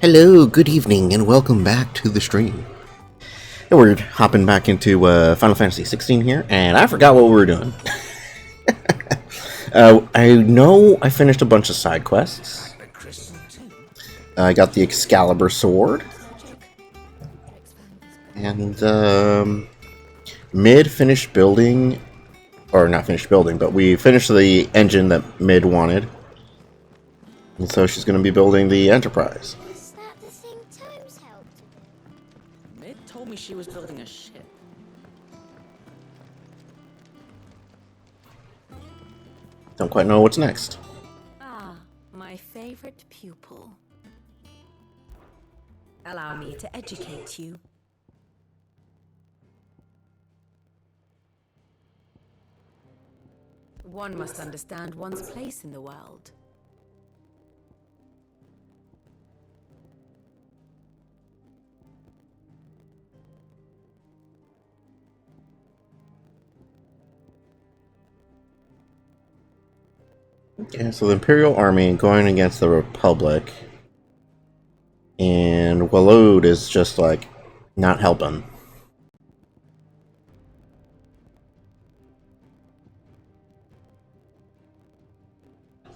Hello, good evening, and welcome back to the stream. And we're hopping back into Final Fantasy XVI here, and I forgot what we were doing. I know I finished a bunch of side quests. I got the Excalibur sword. And Mid finished building, or not finished building, but we finished the engine that Mid wanted. And so she's going to be building the Enterprise. Is that the thing Times helped? Mid told me she was building a ship. Don't quite know what's next. Ah, my favorite pupil. Allow me to educate you. One must understand one's place in the world. Okay, so the Imperial Army going against the Republic, and Walloed is just like not helping.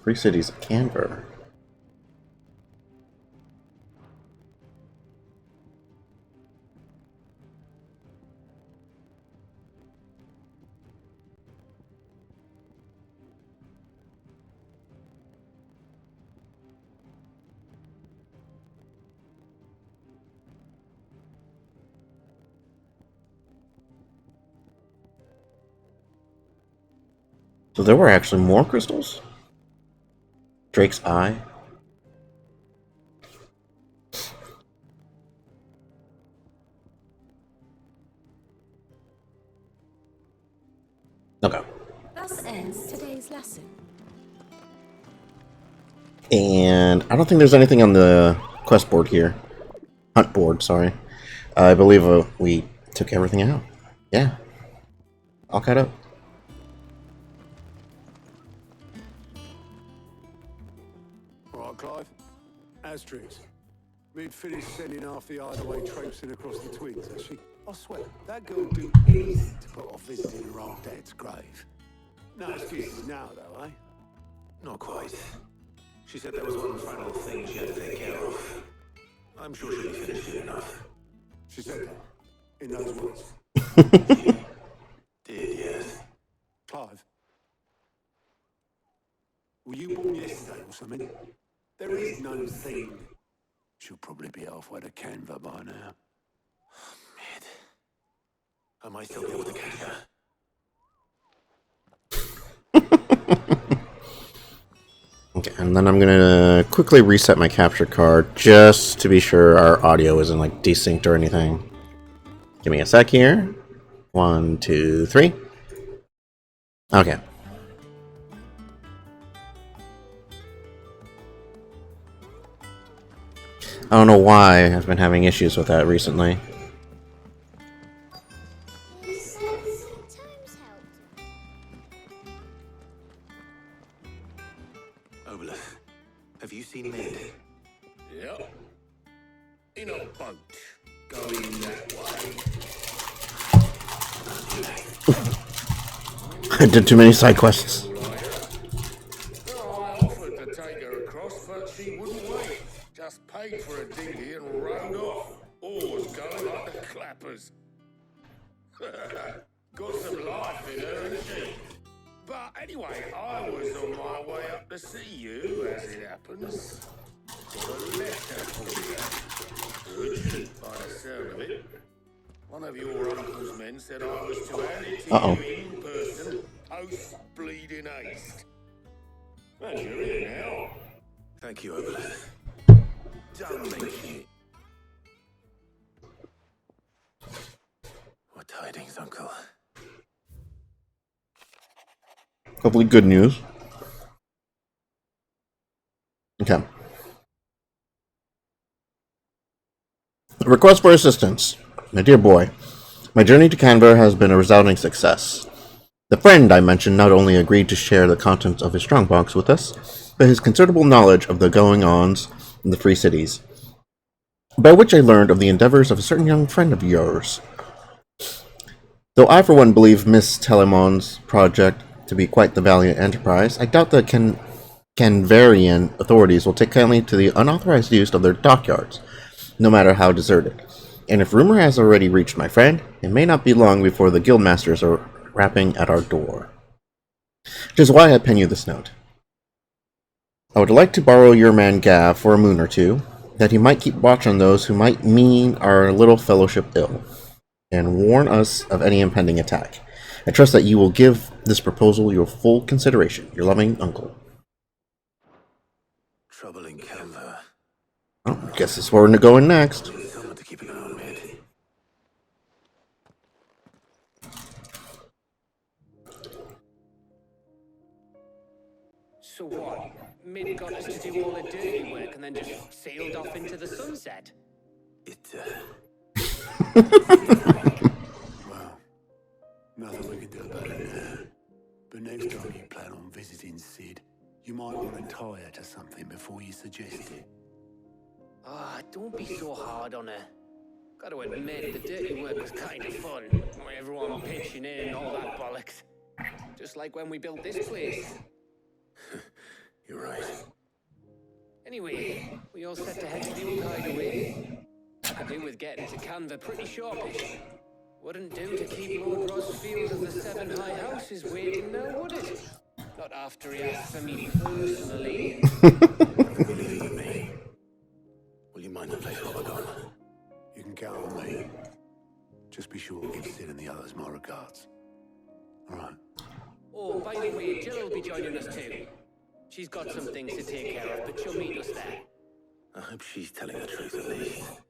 Free cities of Canberra. So there were actually more crystals? Drake's Eye? Okay. Thus ends today's lesson. And I don't think there's anything on the quest board here. Hunt board, sorry. I believe we took everything out. Yeah. All caught up. Clive. Asterix. We'd finished sending half the hideaway traipsing across the twigs, has she? I swear, that girl would do anything to put off visiting her old dad's grave. No excuses now, though, eh? Not quite. She said there was one final thing she had to take care of. I'm sure she'll be finished soon enough. She said that. In those words. Did, yes. Clive. Were you born yesterday or something? There is no thing. She'll probably be halfway to Canva by now. Mid. I might still be able to catch her. Okay, and then I'm gonna quickly reset my capture card just to be sure our audio isn't like desynced or anything. Give me a sec here. 1, 2, 3. Okay. I don't know why I've been having issues with that recently. Is that the thing Times helped? Obelith, have you seen Mid? Yep. In a boat. Going that way. I did too many side quests. I offered to take her across, but she wouldn't wait. Just paid for a dinghy and rowed off. Oars going like the clappers. Got some life in her, ain't she? But anyway, I was on my way up to see you, as it happens. Got a letter for you. Urgent, by the sound of it. One of your uncle's men said I was to hand it to you in person, post-bleeding haste. And you're here now. Thank you, Obelith. Don't mention it. What tidings, Uncle? Hopefully good news. Okay. Request for assistance. My dear boy, my journey to Canberra has been a resounding success. The friend I mentioned not only agreed to share the contents of his strongbox with us, but his considerable knowledge of the going-ons in the Free Cities. by which I learned of the endeavors of a certain young friend of yours. Though I for one believe Miss Telemon's project to be quite the valiant enterprise, I doubt the Canvarian authorities will take kindly to the unauthorized use of their dockyards, no matter how deserted. And if rumor has already reached my friend, it may not be long before the guildmasters are rapping at our door. Which is why I pen you this note. I would like to borrow your man Gav for a moon or two, that he might keep watch on those who might mean our little fellowship ill, and warn us of any impending attack. I trust that you will give this proposal your full consideration. Your loving uncle. Trouble in Canva. Oh, guess that's where we're going next. Someone to keep an eye on Mid. So what? Mid got us to do all the dirty work and then just sailed off into the sunset? Well, nothing we can do about it now. But next time you plan on visiting Sid, you might want to tie her to something before you suggest it. Ah, don't be so hard on her. Gotta admit, the dirty work was kind of fun. With everyone pitching in and all that bollocks. Just like when we built this place. You're right. Anyway, we all set to head to the old hideaway. I could do with getting to Canva pretty sharpish. Wouldn't do to keep Lord Rosfield of the Seven High Houses waiting now, would it? Not after he asked for me personally. Will you leave it with me? Will you mind the place while we're gone? You can count on me. Just be sure to give Sid and the others my regards. All right. Oh, by the way, Jill will be joining us too. She's got some things to take care of, but she'll meet us there. I hope she's telling the truth at least.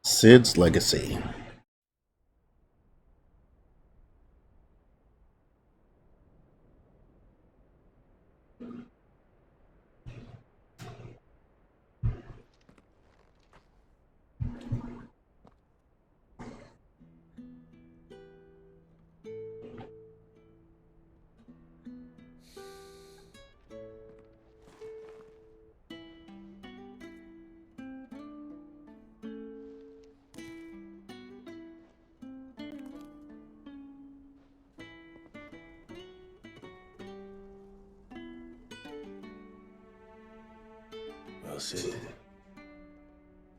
Sid's Legacy. Well, Sid,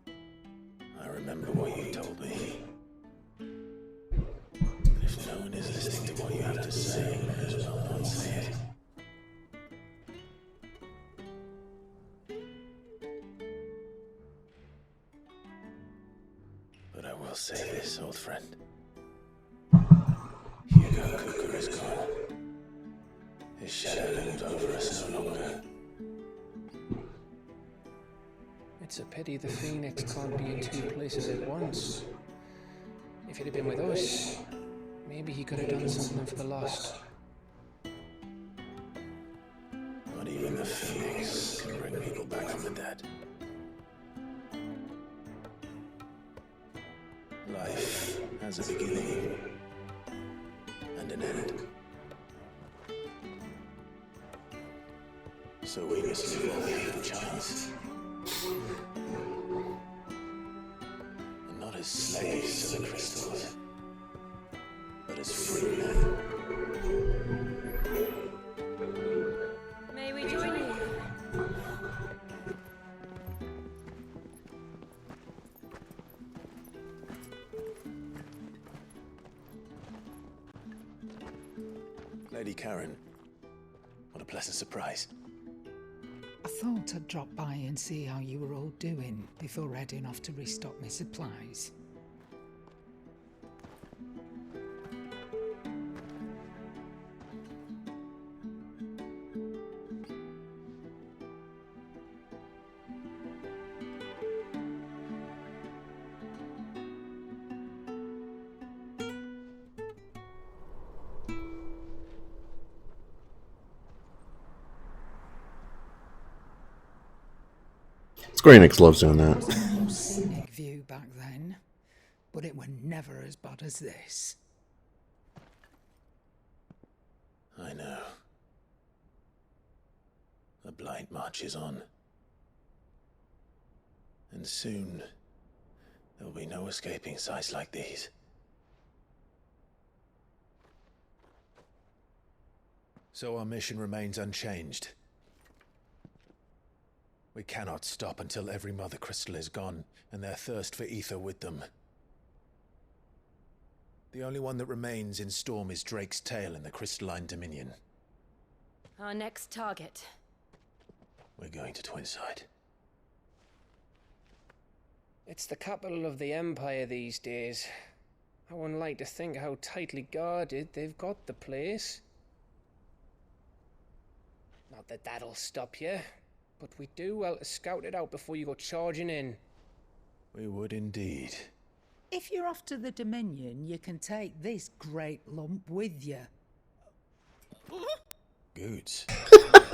I remember what you told me. But if no one is listening to what you have to say, you may as well not say it. But I will say this, old friend. Hugo Cooker is gone. His shadow looms over us no longer. It's a pity the Phoenix can't be in two places at once. If he'd have been with us, maybe he could have done something for the lost. Not even the Phoenix can bring people back from the dead. Life has a beginning and an end. So we must live while we have the chance. And not as slaves to the crystals, but as free men. May we join you? Lady Karen, what a pleasant surprise. I thought I'd drop by and see how you were all doing before heading off to restock my supplies. Square Enix loves doing It that. was a more scenic view back then, but it were never as bad as this. I know. The blight march is on. And soon, there will be no escaping sights like these. So our mission remains unchanged. We cannot stop until every Mother Crystal is gone, and their thirst for ether with them. The only one that remains in Storm is Drake's tail in the Crystalline Dominion. Our next target. We're going to Twinside. It's the capital of the Empire these days. I wouldn't like to think how tightly guarded they've got the place. Not that that'll stop you, but we do well to scout it out before you go charging in. We would indeed. If you're off to the Dominion, you can take this great lump with you. Goods.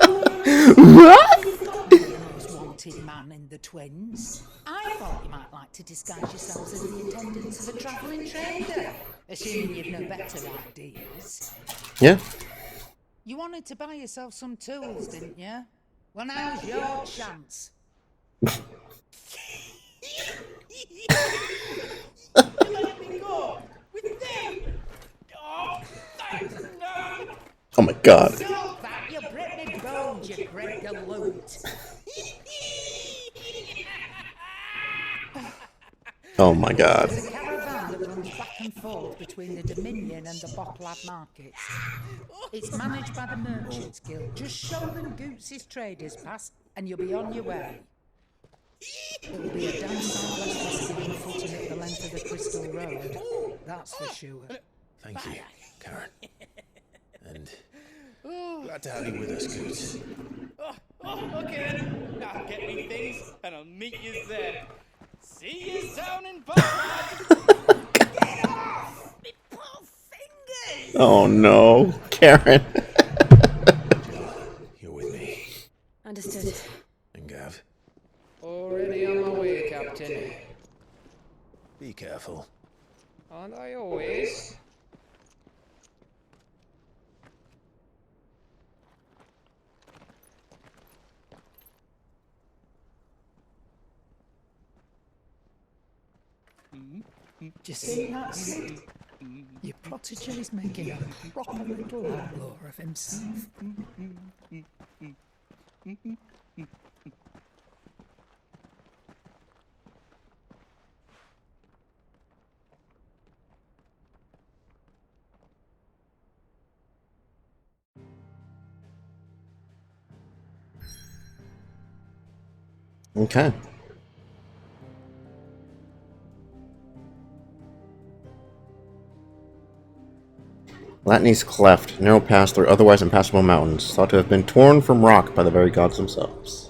What? The most wanted man in the Twins. I thought you might like to disguise yourselves as the attendants of a travelling trader, assuming you've no better ideas. Yeah. You wanted to buy yourself some tools, didn't you? Well, now's your chance. Let me go with them. Oh, thanks, no. Oh my god. Stop that, you break me bones, you break the loot. Oh my god. There's a caravan that runs back and forth between the Dominion and the Bottlad markets. It's managed by the Merchants Guild. Just show them Goots' traders pass and you'll be on your way. It'll be a damn sight less risky than footing it the length of the Crystal Road. That's for sure. Thank you, Karen. And glad to have you with us, Goots. Okay then. Now get me things and I'll meet you there. See you down in Bottlad. Get off! Me poor fingers! Oh no, Karen. You're with me. Understood. And Gav, Already on my way, Captain. be careful. Aren't I always? Just see that's it. Your protégé's making a proper little outlaw of himself. Okay. Latney's Cleft, narrow pass through otherwise impassable mountains, thought to have been torn from rock by the very gods themselves.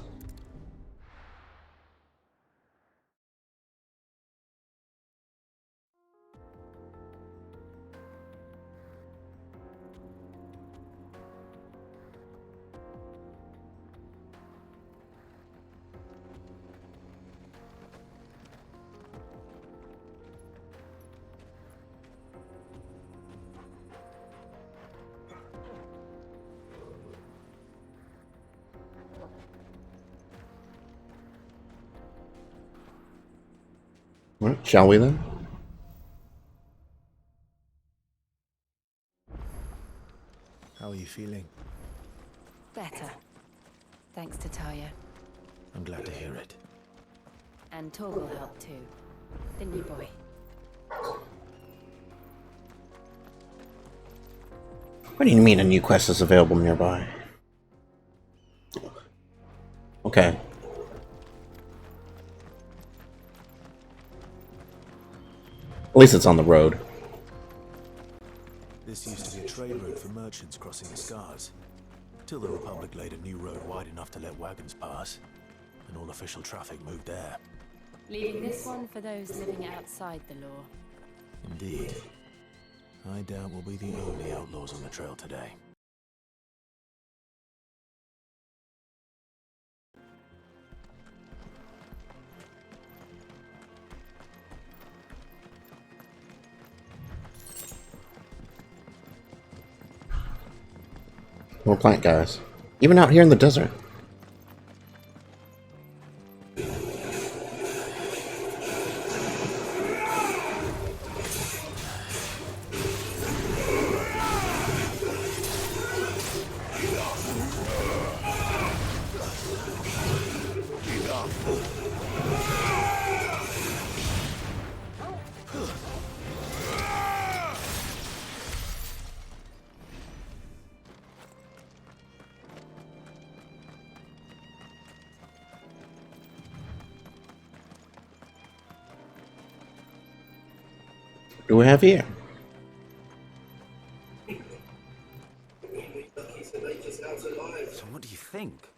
All right, shall we then? How are you feeling? Better. Thanks to Talia. I'm glad to hear it. And Torgal helped too. Didn't you, boy? What do you mean a new quest is available nearby? Okay. At least it's on the road. This used to be a trade route for merchants crossing the Scars. Till the Republic laid a new road wide enough to let wagons pass, and all official traffic moved there. Leaving this one for those living outside the law. Indeed. I doubt we'll be the only outlaws on the trail today. More plant guys. Even out here in the desert. What do we have here? So what do you think?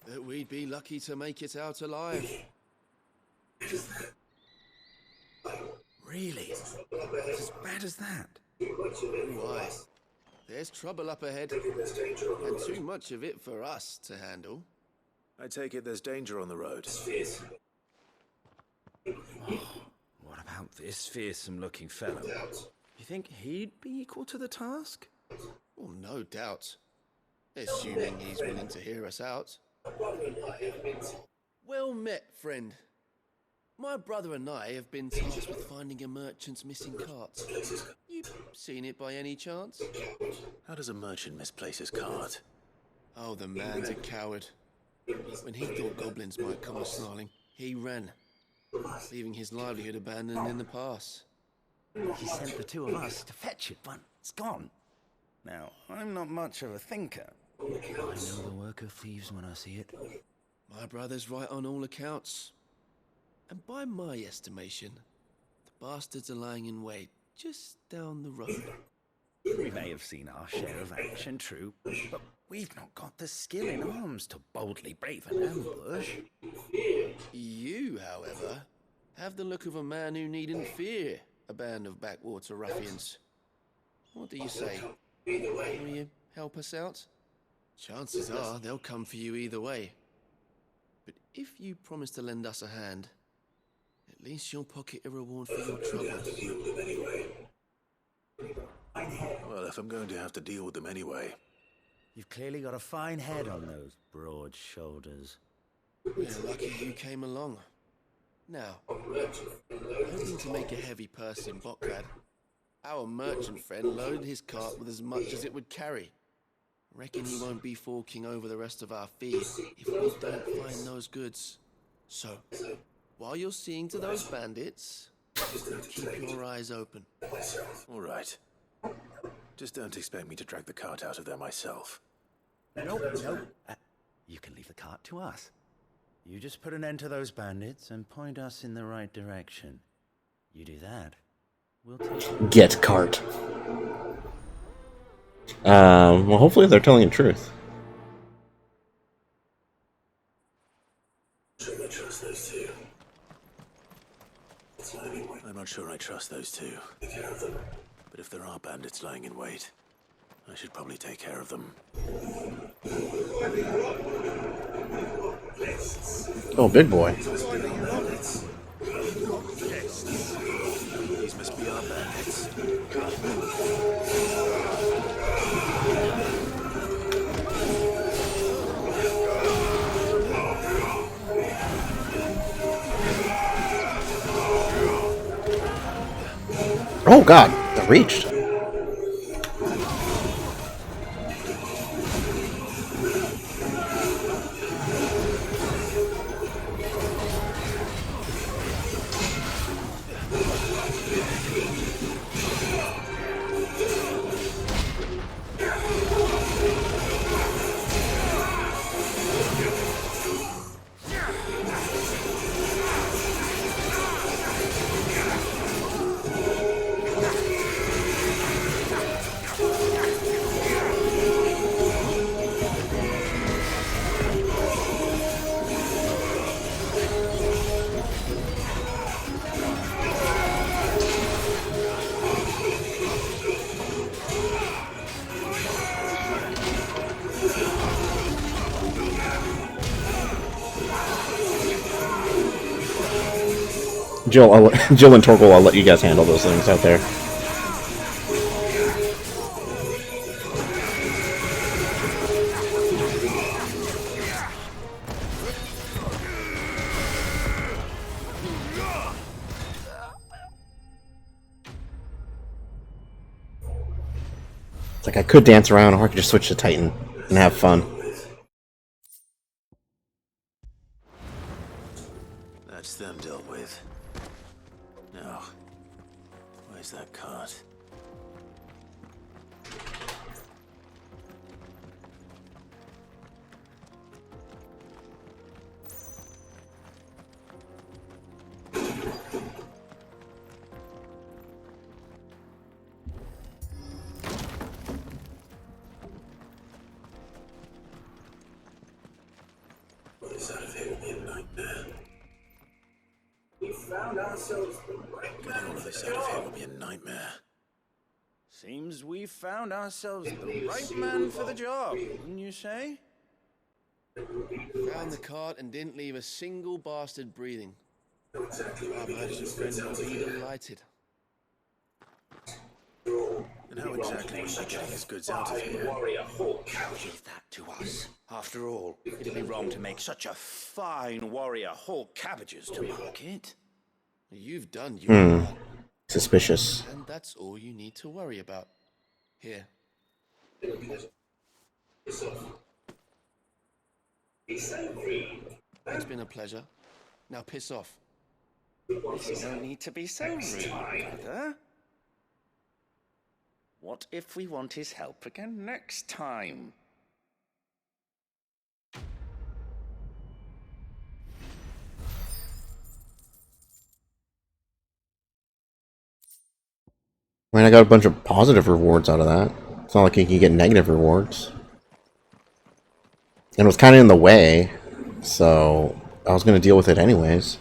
That we'd be lucky to make it out alive. Really? It's as bad as that? Why? There's trouble up ahead, and too much of it for us to handle. I take it there's danger on the road. What about this fearsome-looking fellow? You think he'd be equal to the task? Well, no doubt. Assuming he's willing to hear us out. Well met, friend. My brother and I have been tasked with finding a merchant's missing cart. You seen it by any chance? How does a merchant misplace his cart? Oh, the man's a coward. When he thought goblins might come a-snarling, he ran, leaving his livelihood abandoned in the pass. He sent the two of us to fetch it, but it's gone. Now, I'm not much of a thinker. I know the work of thieves when I see it. My brother's right on all accounts. And by my estimation, the bastards are lying in wait just down the road. We may have seen our share of action, true, but we've not got the skill in arms to boldly brave an ambush. You, however, have the look of a man who needn't fear a band of backwater ruffians. What do you say? Will you help us out? Chances are they'll come for you either way. But if you promise to lend us a hand, at least you'll pocket a reward for your troubles. Well, if I'm going to have to deal with them anyway. You've clearly got a fine head on those broad shoulders. We're lucky you came along. Now, hoping to make a heavy purse in Bockrad, our merchant friend loaded his cart with as much as it would carry. Reckon he won't be forking over the rest of our fee if we don't find those goods. So, while you're seeing to those bandits, keep your eyes open. All right. Just don't expect me to drag the cart out of there myself. Nope. You can leave the cart to us. You just put an end to those bandits and point us in the right direction. You do that, we'll take... Get cart. Well, hopefully they're telling the truth. I'm not sure I trust those two. But if there are bandits lying in wait, I should probably take care of them. Oh, big boy. These must be our bandits. Oh god, that reached. Jill and Torgal, I'll let you guys handle those things out there. It's like I could dance around, or I could just switch to Titan and have fun. That's them dealt with. Now, where's that cart? This out of here will be a nightmare. Getting all of this out of here will be a nightmare. Seems we've found ourselves the right man for the job, wouldn't you say? Found the cart and didn't leave a single bastard breathing. Our merchant friend will be delighted. And how exactly was he getting his goods out of here? Leave that to us. After all, it'd be wrong to make such a fine warrior haul cabbages to market. You've done your part. Suspicious. And that's all you need to worry about. Here. It's been a pleasure. Now piss off. There's no need to be so rude, brother. What if we want his help again next time? I mean, I got a bunch of positive rewards out of that. It's not like you can get negative rewards. And it was kind of in the way, so I was going to deal with it anyways.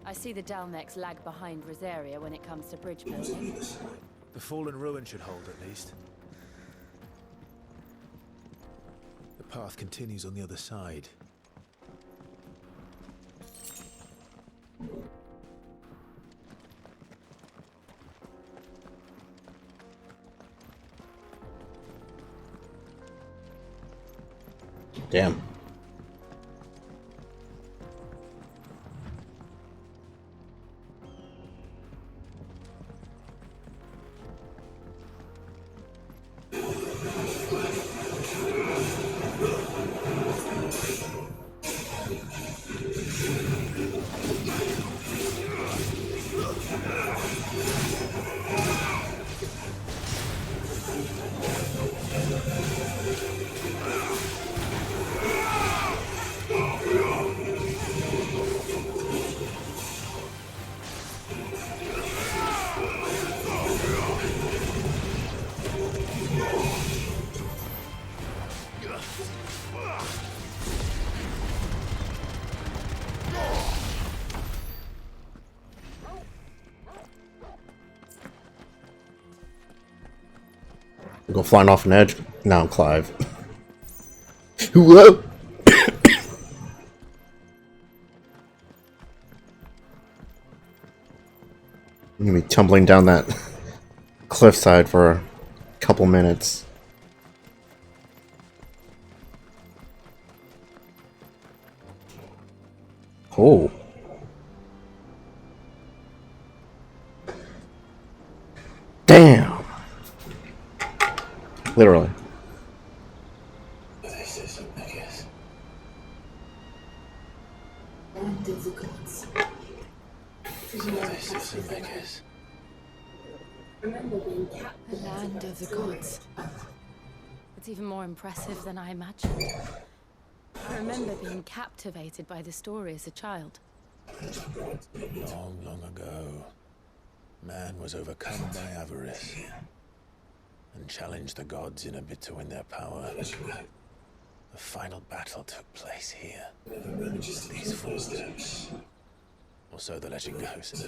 I see the Dalmex lag behind Rosaria when it comes to bridge building. The fallen ruin should hold at least. The path continues on the other side. Damn. Go flying off an edge. Now I'm Clive. Whoa! I'm gonna be tumbling down that cliffside for a couple minutes. Oh. Damn. Literally. This is a biggest. Land of the gods. This is a biggest. Remember being captured. The land of the gods. It's even more impressive than I imagined. I remember being captivated by the story as a child. Long, long ago, man was overcome by avarice and challenged the gods in a bid to win their power. The final battle took place here. These 4 steps. Or so the legend goes.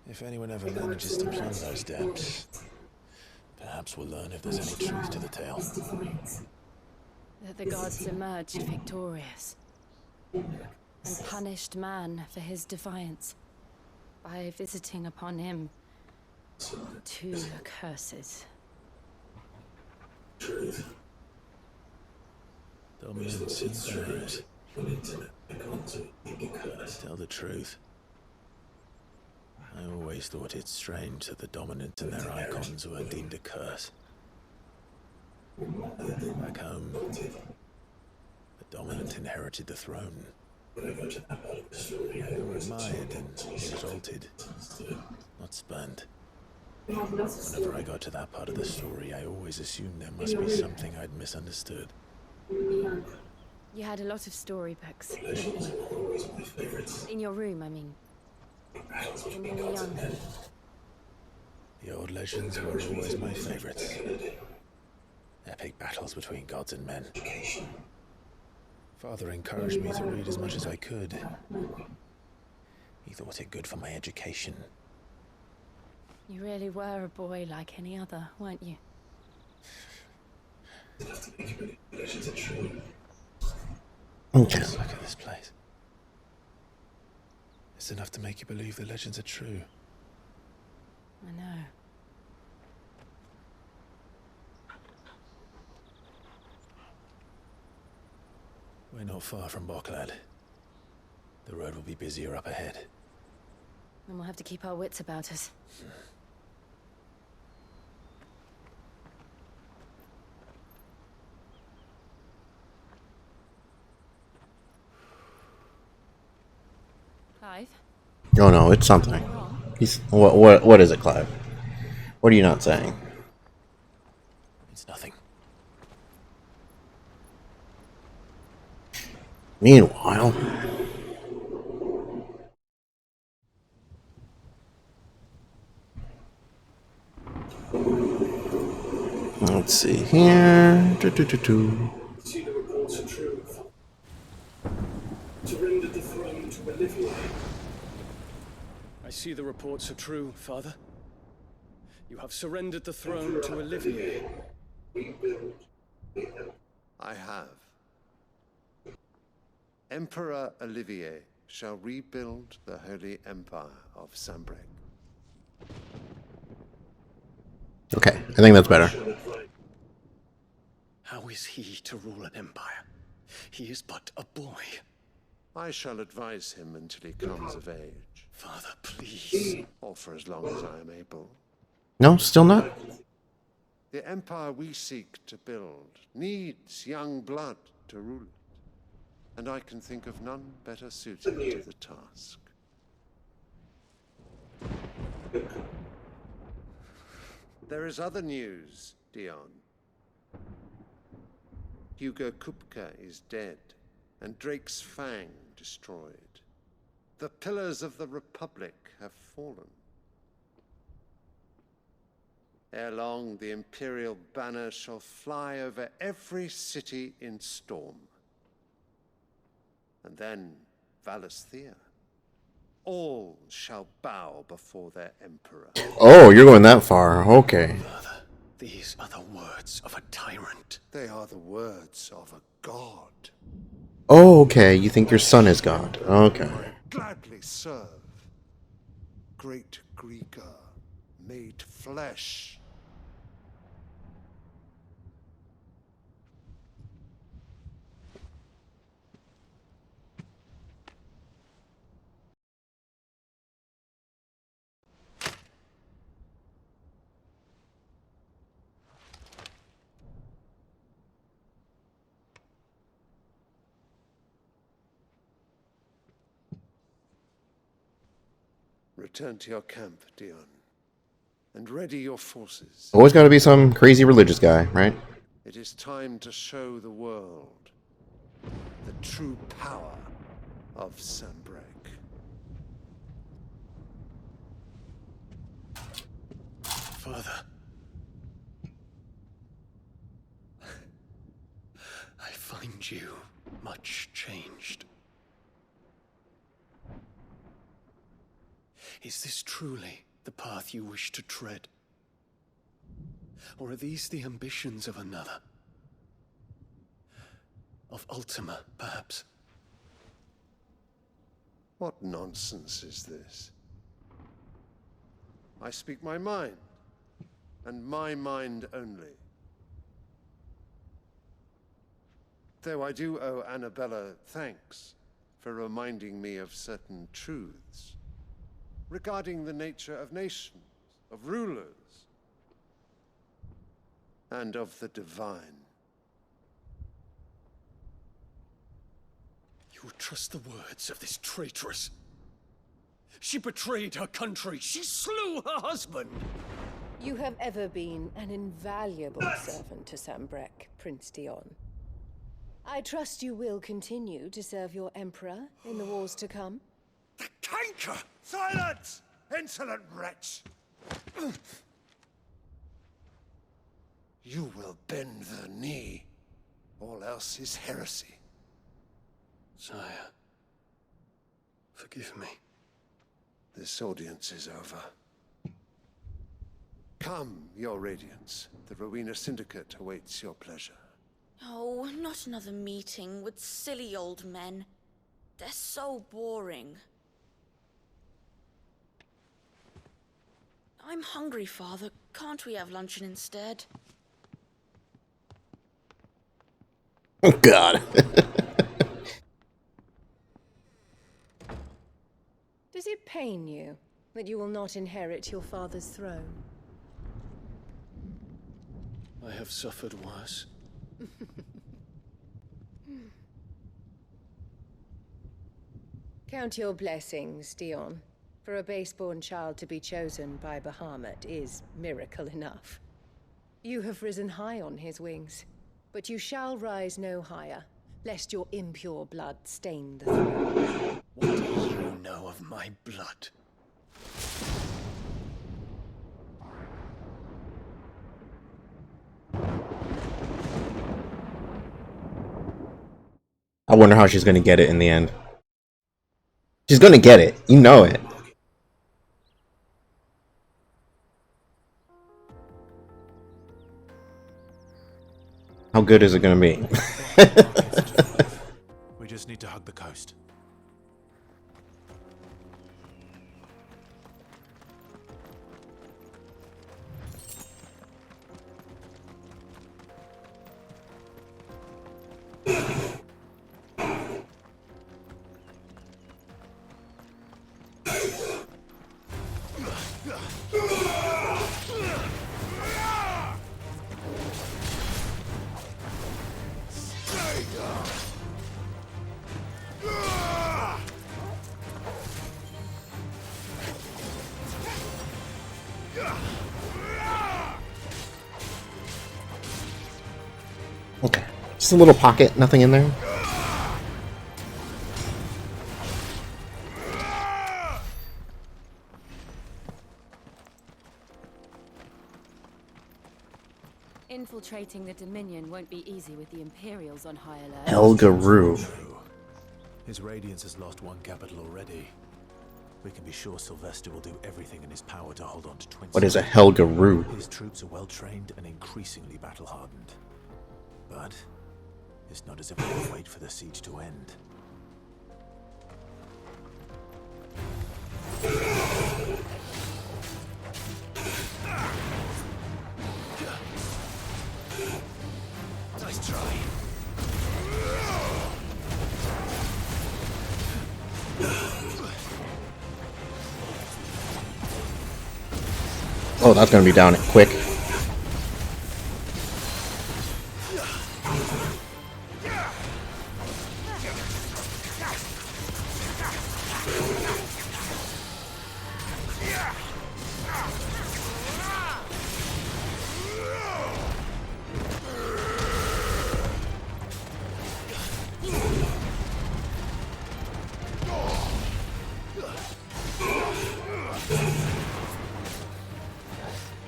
If anyone ever manages to plumb those depths, perhaps we'll learn if there's any truth to the tale. That the gods emerged victorious and punished man for his defiance by visiting upon him 2 curses. Dominance in Paris. Tell the truth. I always thought it strange that the dominant and their icons were deemed a curse. Back home, the dominant inherited the throne. They were admired and exalted, not spurned. Whenever I got to that part of the story, I always assumed there must be something I'd misunderstood. You had a lot of storybooks. In your room, I mean. When you were young. The old legends were always my favorites. Epic battles between gods and men. Father encouraged me to read as much as I could. He thought it good for my education. You really were a boy like any other, weren't you? Okay. Look at this place. It's enough to make you believe the legends are true. I know. We're not far from Boklad. The road will be busier up ahead. Then we'll have to keep our wits about us. Clive? Oh no, it's something. He's what is it, Clive? What are you not saying? It's nothing. Meanwhile, let's see here. See the reports are true. Surrendered the throne to Olivier. I see the reports are true, Father. You have surrendered the throne to Olivier. I have. Emperor Olivier shall rebuild the Holy Empire of Sambrec. Okay, I think that's better. How is he to rule an empire? He is but a boy. I shall advise him until he comes of age. Father, please. Or for as long as I am able. No, still not. The empire we seek to build needs young blood to rule it. And I can think of none better suited to the task. There is other news, Dion. Hugo Kupka is dead, and Drake's Fang destroyed. The pillars of the Republic have fallen. Ere long, the Imperial banner shall fly over every city in Storm. And then Valisthea. All shall bow before their emperor. Oh, you're going that far. Okay. Father, these are the words of a tyrant. They are the words of a god. Oh, okay. You think your son is God. Okay. I gladly serve. Great Greeker, made flesh. Return to your camp, Dion, and ready your forces. Always got to be some crazy religious guy, right? It is time to show the world the true power of Sambrec. Father. I find you much changed. Is this truly the path you wish to tread? Or are these the ambitions of another? Of Ultima, perhaps? What nonsense is this? I speak my mind, and my mind only. Though I do owe Annabella thanks for reminding me of certain truths regarding the nature of nations, of rulers, and of the divine. You would trust the words of this traitress? She betrayed her country. She slew her husband. You have ever been an invaluable servant to Sambrek, Prince Dion. I trust you will continue to serve your emperor in the wars to come. The canker! Silence! Insolent wretch! You will bend the knee. All else is heresy. Sire, forgive me. This audience is over. Come, your radiance. The Rowena Syndicate awaits your pleasure. Oh, not another meeting with silly old men. They're so boring. I'm hungry, Father. Can't we have luncheon instead? Oh, God. Does it pain you that you will not inherit your father's throne? I have suffered worse. Count your blessings, Dion. For a base-born child to be chosen by Bahamut is miracle enough. You have risen high on his wings, but you shall rise no higher, lest your impure blood stain the throne. What do you know of my blood? I wonder how she's gonna get it in the end. She's gonna get it. You know it. How good is it gonna be? We just need to hug the coast. Okay. Just a little pocket, nothing in there. Infiltrating the Dominion won't be easy with the Imperials on high alert. Helga Rue. His Radiance has lost one capital already. We can be sure Sylvester will do everything in his power to hold on to Twin. What is a Helga Rue? His troops are well trained and increasingly battle hardened. But it's not as if we can wait for the siege to end. Nice try. Oh, that's gonna be down quick.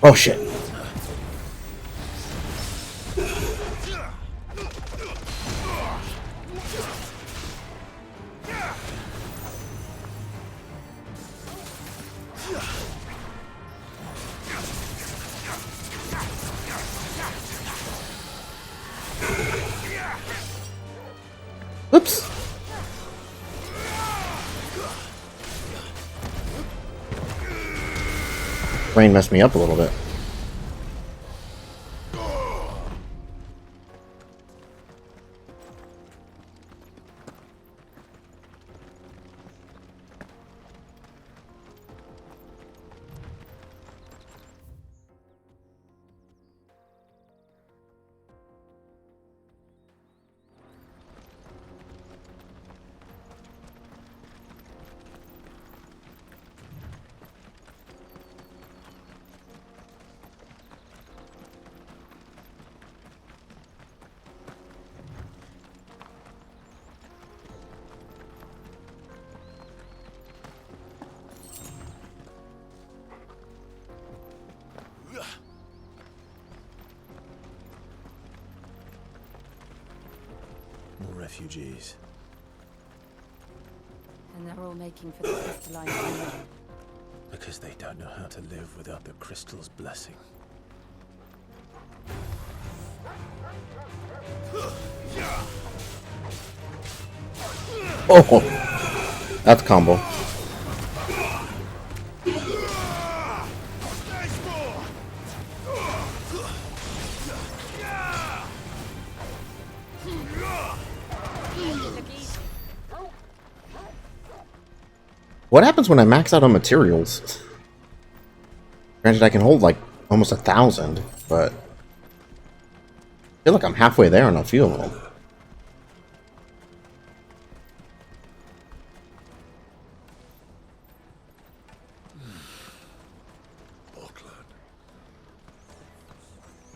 Oh shit. Whoops. Brain messed me up a little bit. refugees. And they're all making for the crystalline dominion. Because they don't know how to live without the crystal's blessing. Oh, that's combo. What happens when I max out on materials? Granted, I can hold like almost 1,000, but I feel like I'm halfway there on a few of them.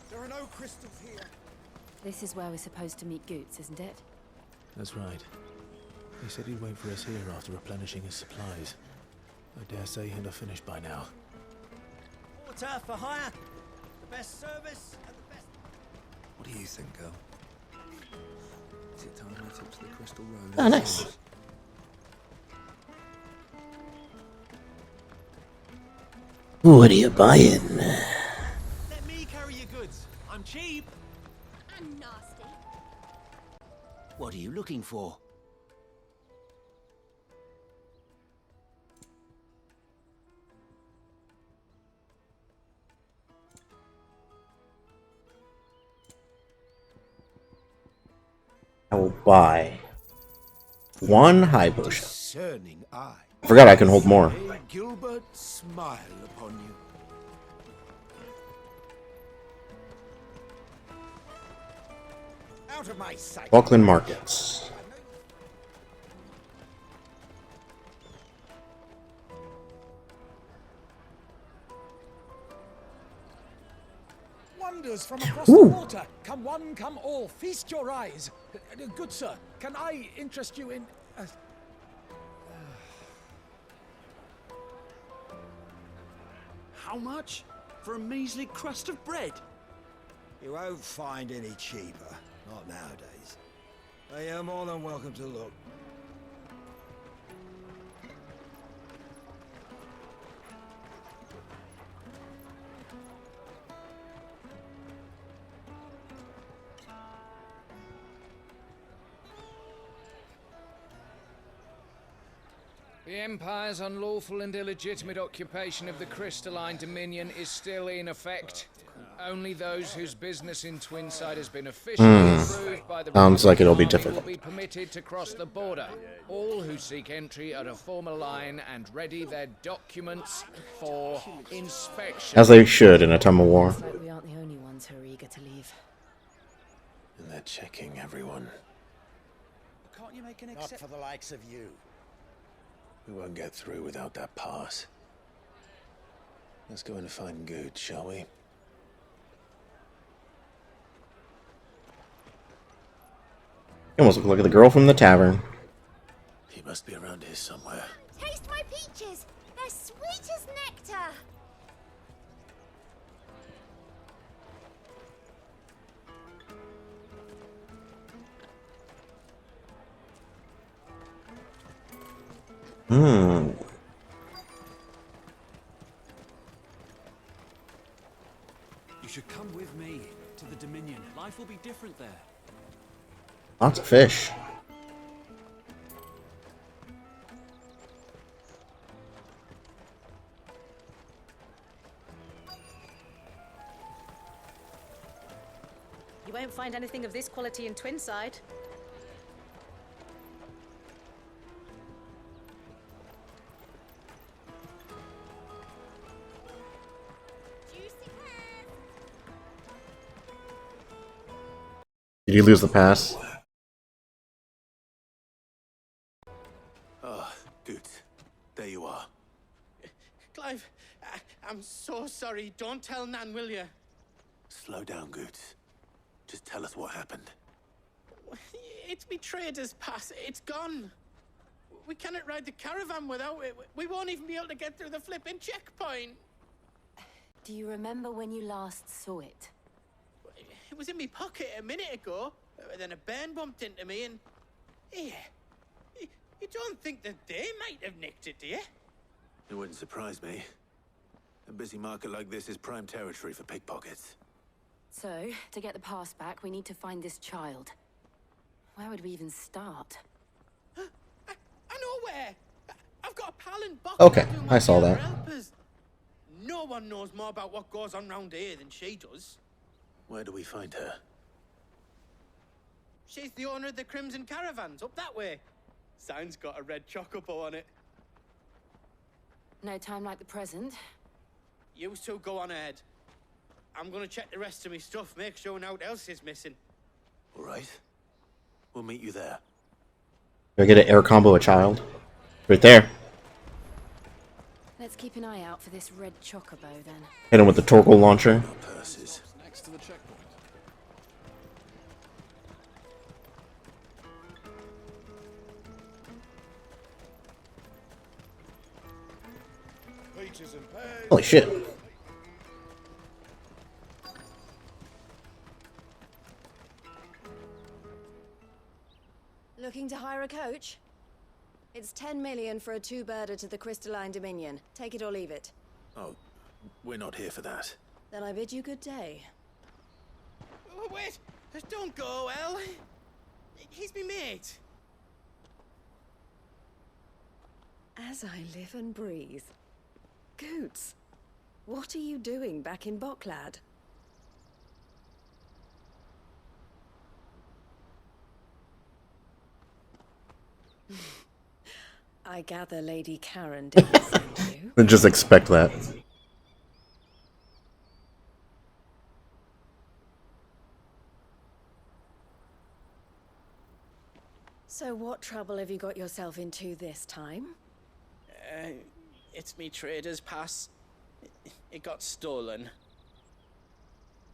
There are no crystals here. This is where we're supposed to meet Goots, isn't it? That's right. He said he'd wait for us here after replenishing his supplies. I dare say he'll have finished by now. Water for hire. The best service and the best... What do you think, girl? Is it time I took to the Crystal Road? Oh, nice. What are you buying? Let me carry your goods. I'm cheap. And nasty. What are you looking for? I will buy one high potion. Discerning eye. I forgot I can hold more. May Gilbert smile upon you. Out of my sight. Falkland Markets. Wonders from across the water. Come one, come all. Feast your eyes. Good sir, can I interest you in... How much? For a measly crust of bread? You won't find any cheaper. Not nowadays. But you're more than welcome to look. The Empire's unlawful and illegitimate occupation of the crystalline dominion is still in effect. Only those whose business in Twinside has been officially approved by the Sounds like it'll be Army difficult. will be permitted to cross the border. All who seek entry are to form a line and ready their documents for inspection. As they should in a time of war. Looks like we aren't the only ones who are eager to leave. And they're checking everyone. Can't you make an Not for the likes of you. We won't get through without that pass. Let's go in and find Good, shall we? You almost look like the girl from the tavern. He must be around here somewhere. Taste my peaches. They're sweet as nectar. You should come with me to the Dominion. Life will be different there. Lots of fish. You won't find anything of this quality in Twinside. Did you lose the pass? Ah, Good. There you are. Clive, I'm so sorry. Don't tell Nan, will you? Slow down, Good. Just tell us what happened. It's me trader's pass. It's gone. We cannot ride the caravan without it. We won't even be able to get through the flipping checkpoint. Do you remember when you last saw it? It was in my pocket a minute ago. Then a bairn bumped into me and Here. You don't think that they might have nicked it, do you? It wouldn't surprise me. A busy market like this is prime territory for pickpockets. So, to get the pass back, we need to find this child. Where would we even start? I know where. I've got a pal in Box. Okay, I saw that. No one knows more about what goes on round here than she does. Where do we find her? She's the owner of the Crimson Caravans, up that way. Sign's got a red chocobo on it. No time like the present. You two go on ahead. I'm gonna check the rest of my stuff, make sure nothing else is missing. All right. We'll meet you there. Do I get an air combo a child? Right there. Let's keep an eye out for this red chocobo then. Hit him with the Torkoal launcher. Purses. Next to the checkpoint. Peaches and pears. Holy shit. Looking to hire a coach? It's 10 million for a two-birder to the Crystalline Dominion. Take it or leave it. Oh, we're not here for that. Then I bid you good day. Oh, wait! Don't go, El. He's me mate. As I live and breathe. Goots, what are you doing back in Boklad? I gather Lady Karen didn't send you. Just expect that. So what trouble have you got yourself into this time? It's me trader's pass. It got stolen.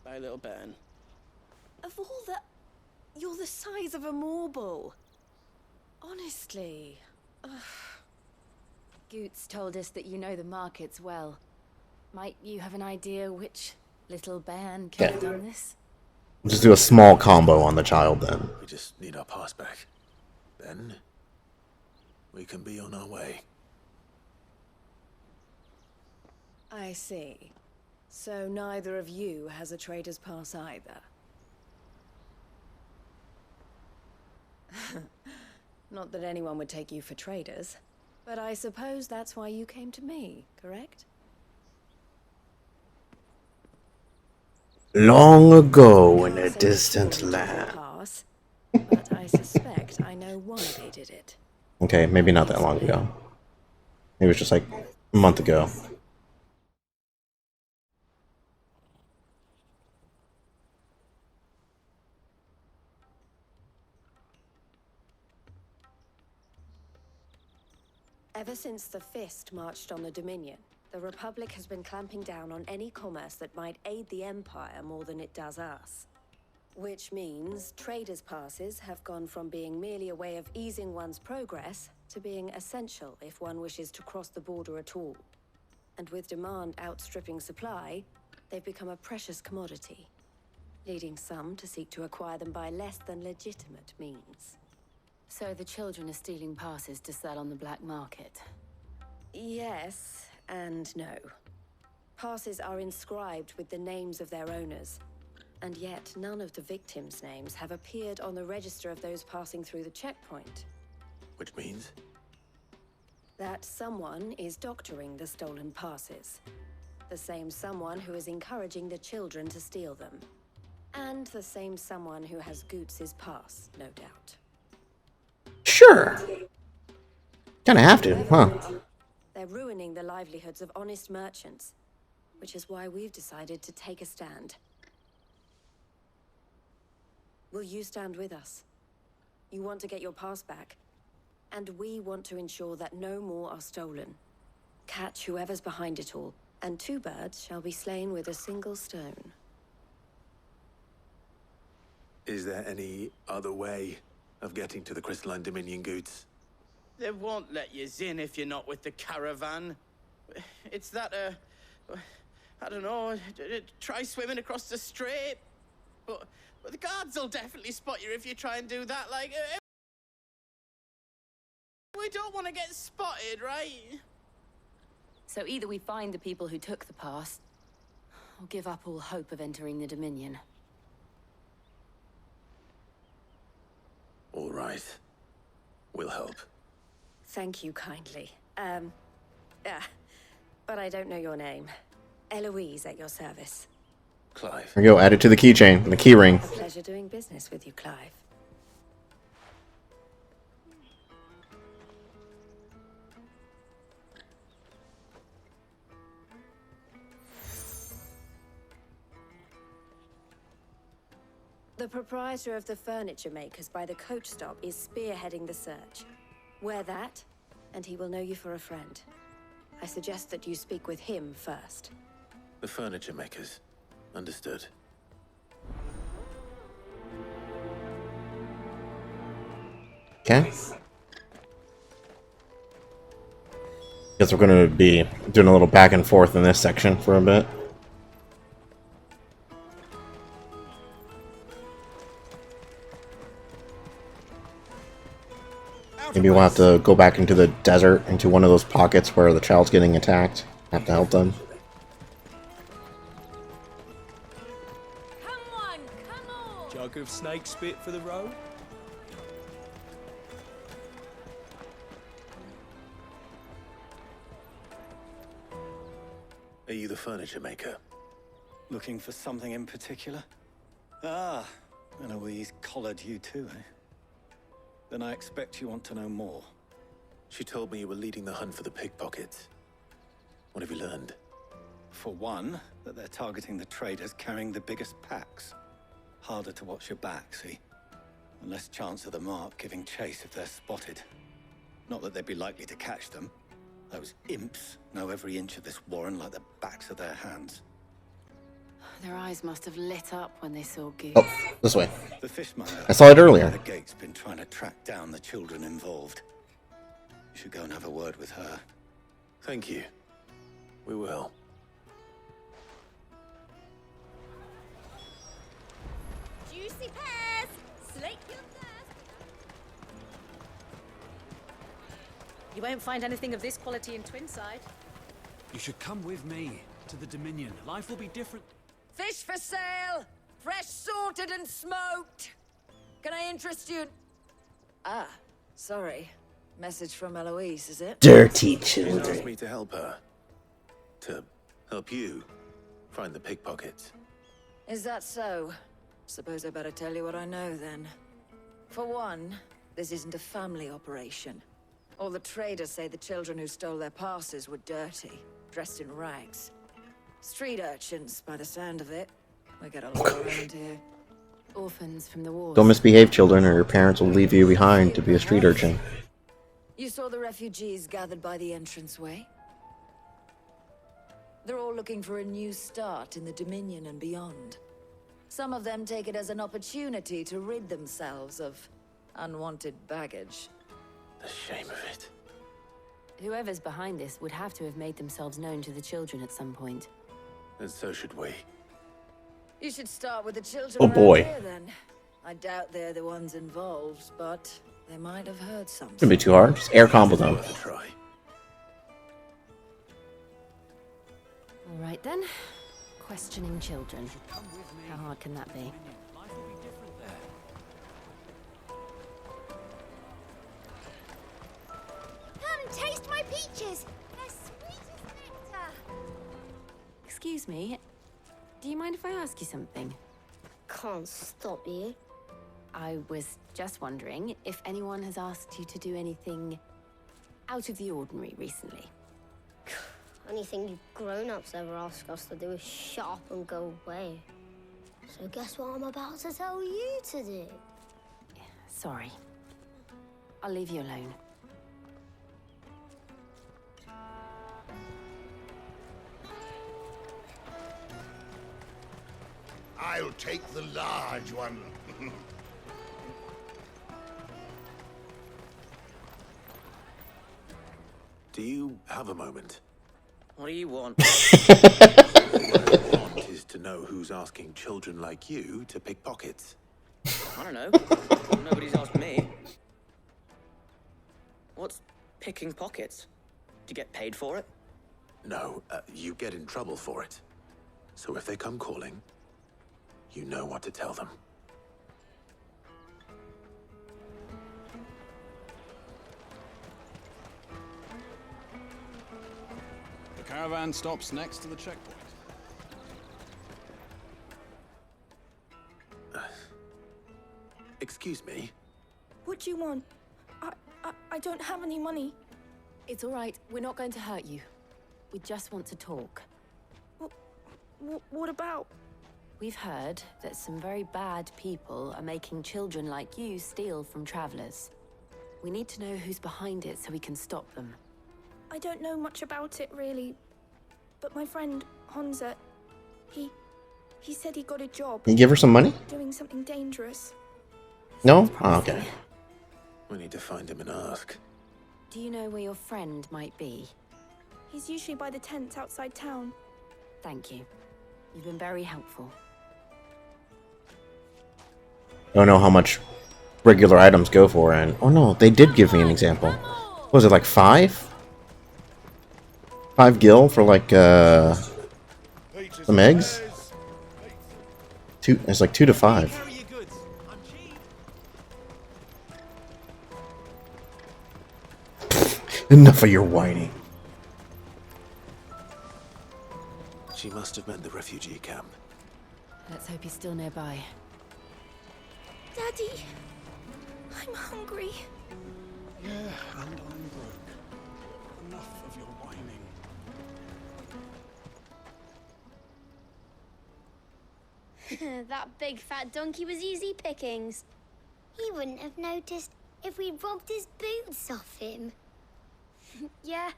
By a little bairn. Of all the... You're the size of a marble. Honestly. Ugh. Goots told us that you know the markets well. Might you have an idea which little bairn could have done this? Just do a small combo on the child then. We just need our pass back. Then we can be on our way. I see. So neither of you has a trader's pass either. Not that anyone would take you for traders, but I suppose that's why you came to me, correct? Long ago in a distant land. Pass, but I suspect I know why they did it. Okay, maybe not that long ago. Maybe it was just like a month ago. Ever since the Fist marched on the Dominion, the Republic has been clamping down on any commerce that might aid the Empire more than it does us. Which means traders' passes have gone from being merely a way of easing one's progress to being essential if one wishes to cross the border at all. And with demand outstripping supply, they've become a precious commodity, leading some to seek to acquire them by less than legitimate means. So the children are stealing passes to sell on the black market? Yes and no. Passes are inscribed with the names of their owners, and yet none of the victims' names have appeared on the register of those passing through the checkpoint. Which means? That someone is doctoring the stolen passes. The same someone who is encouraging the children to steal them. And the same someone who has Goots' pass, no doubt. Sure. Kinda have to, huh? They're ruining the livelihoods of honest merchants, which is why we've decided to take a stand. Will you stand with us? You want to get your pass back, and we want to ensure that no more are stolen. Catch whoever's behind it all, and two birds shall be slain with a single stone. Is there any other way of getting to the Crystalline Dominion, Goots? They won't let you in if you're not with the caravan. It's that, I don't know, try swimming across the strait. But the guards will definitely spot you if you try and do that, like... We don't want to get spotted, right? So either we find the people who took the pass, or give up all hope of entering the Dominion. All right. We'll help. Thank you kindly. But I don't know your name. Eloise at your service. Clive. There we go, add it to the keychain, the key ring. A pleasure doing business with you, Clive. The proprietor of the furniture makers by the coach stop is spearheading the search. Wear that, and he will know you for a friend. I suggest that you speak with him first. The furniture makers. Understood. Okay. Guess we're gonna be doing a little back and forth in this section for a bit. Maybe we'll have to go back into the desert, into one of those pockets where the child's getting attacked. Have to help them. Jug of snake spit for the road? Are you the furniture maker? Looking for something in particular? Ah, Eloise collared you too, eh? Then I expect you want to know more. She told me you were leading the hunt for the pickpockets. What have you learned? For one, that they're targeting the traders carrying the biggest packs. Harder to watch your back, see? And less chance of the mark giving chase if they're spotted. Not that they'd be likely to catch them. Those imps know every inch of this warren like the backs of their hands. Their eyes must have lit up when they saw Goose. Oh, this way. The fishmonger. I saw it earlier. The gate's been trying to track down the children involved. You should go and have a word with her. Thank you. We will. Juicy pears! Slake your thirst! You won't find anything of this quality in Twinside. You should come with me to the Dominion. Life will be different. Fish for sale! Fresh sorted and smoked! Can I interest you? Ah, sorry. Message from Eloise, is it? Dirty She asked children. me to help her. To help you find the pickpockets. Is that so? Suppose I better tell you what I know then. For one, this isn't a family operation. All the traders say the children who stole their passes were dirty, dressed in rags. Street urchins, by the sound of it. We get a lot around here. Orphans from the wars. Don't misbehave, children, or your parents will leave you behind to be a street urchin. You saw the refugees gathered by the entranceway? They're all looking for a new start in the Dominion and beyond. Some of them take it as an opportunity to rid themselves of unwanted baggage. The shame of it. Whoever's behind this would have to have made themselves known to the children at some point. And so should we. You should start with the children Oh, around boy. here, then. I doubt they're the ones involved, but they might have heard something. Shouldn't be too hard. Just air combo them. Worth a try. All right then. Questioning children. How hard can that be? Life will be different there. Come, taste my peaches! They're sweet as nectar! Excuse me. Do you mind if I ask you something? Can't stop you. I was just wondering if anyone has asked you to do anything out of the ordinary recently. Anything you grown-ups ever ask us to do is shut up and go away. So guess what I'm about to tell you to do? Sorry. I'll leave you alone. I'll take the large one. Do you have a moment? What do you want? What I want is to know who's asking children like you to pick pockets. I don't know. Nobody's asked me. What's Picking pockets? Do you get paid for it? No, you get in trouble for it. So if they come calling, you know what to tell them. The caravan stops next to the checkpoint. Excuse me? What do you want? I don't have any money. It's all right. We're not going to hurt you. We just want to talk. What about? We've heard that some very bad people are making children like you steal from travelers. We need to know who's behind it so we can stop them. I don't know much about it, really. But my friend, Honza, he said he got a job. You give her some money? Doing something dangerous. No? Oh, okay. We need to find him and ask. Do you know where your friend might be? He's usually by the tents outside town. Thank you. You've been very helpful. I don't know how much regular items go for, and oh no, they did give me an example. What was it, like 5? 5 gil for like some eggs? It's like 2 to 5. Enough of your whining. She must have meant the refugee camp. Let's hope he's still nearby. Daddy, I'm hungry. Yeah, and I'm broke. Enough of your whining. That big fat donkey was easy pickings. He wouldn't have noticed if we robbed his boots off him. Yeah.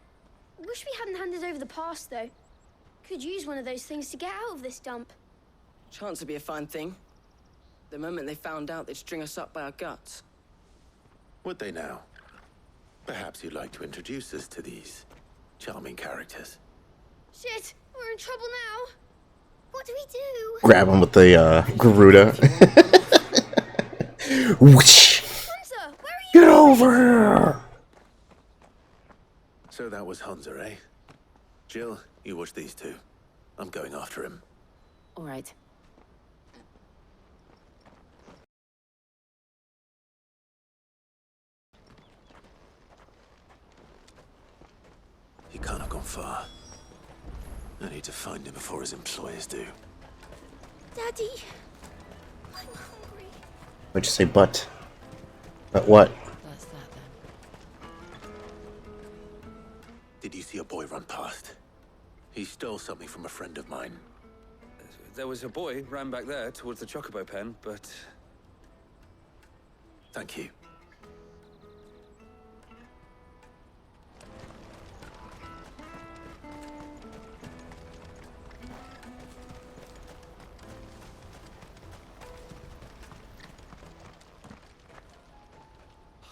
Wish we hadn't handed over the pass, though. Could use one of those things to get out of this dump. Chance would be a fine thing. The moment they found out, they'd string us up by our guts. Would they now? Perhaps you'd like to introduce us to these charming characters. Shit, we're in trouble now. What do we do? Grab him with the Garuda. Whoosh. Hunter, where are you? Get over here! So that was Hunter, eh? Jill, you watch these two. I'm going after him. All right. He can't have gone far. I need to find him before his employers do. Daddy, I'm hungry. What'd you say, but? But what? That's that then. Did you see a boy run past? He stole something from a friend of mine. There was a boy ran back there towards the chocobo pen, but... Thank you.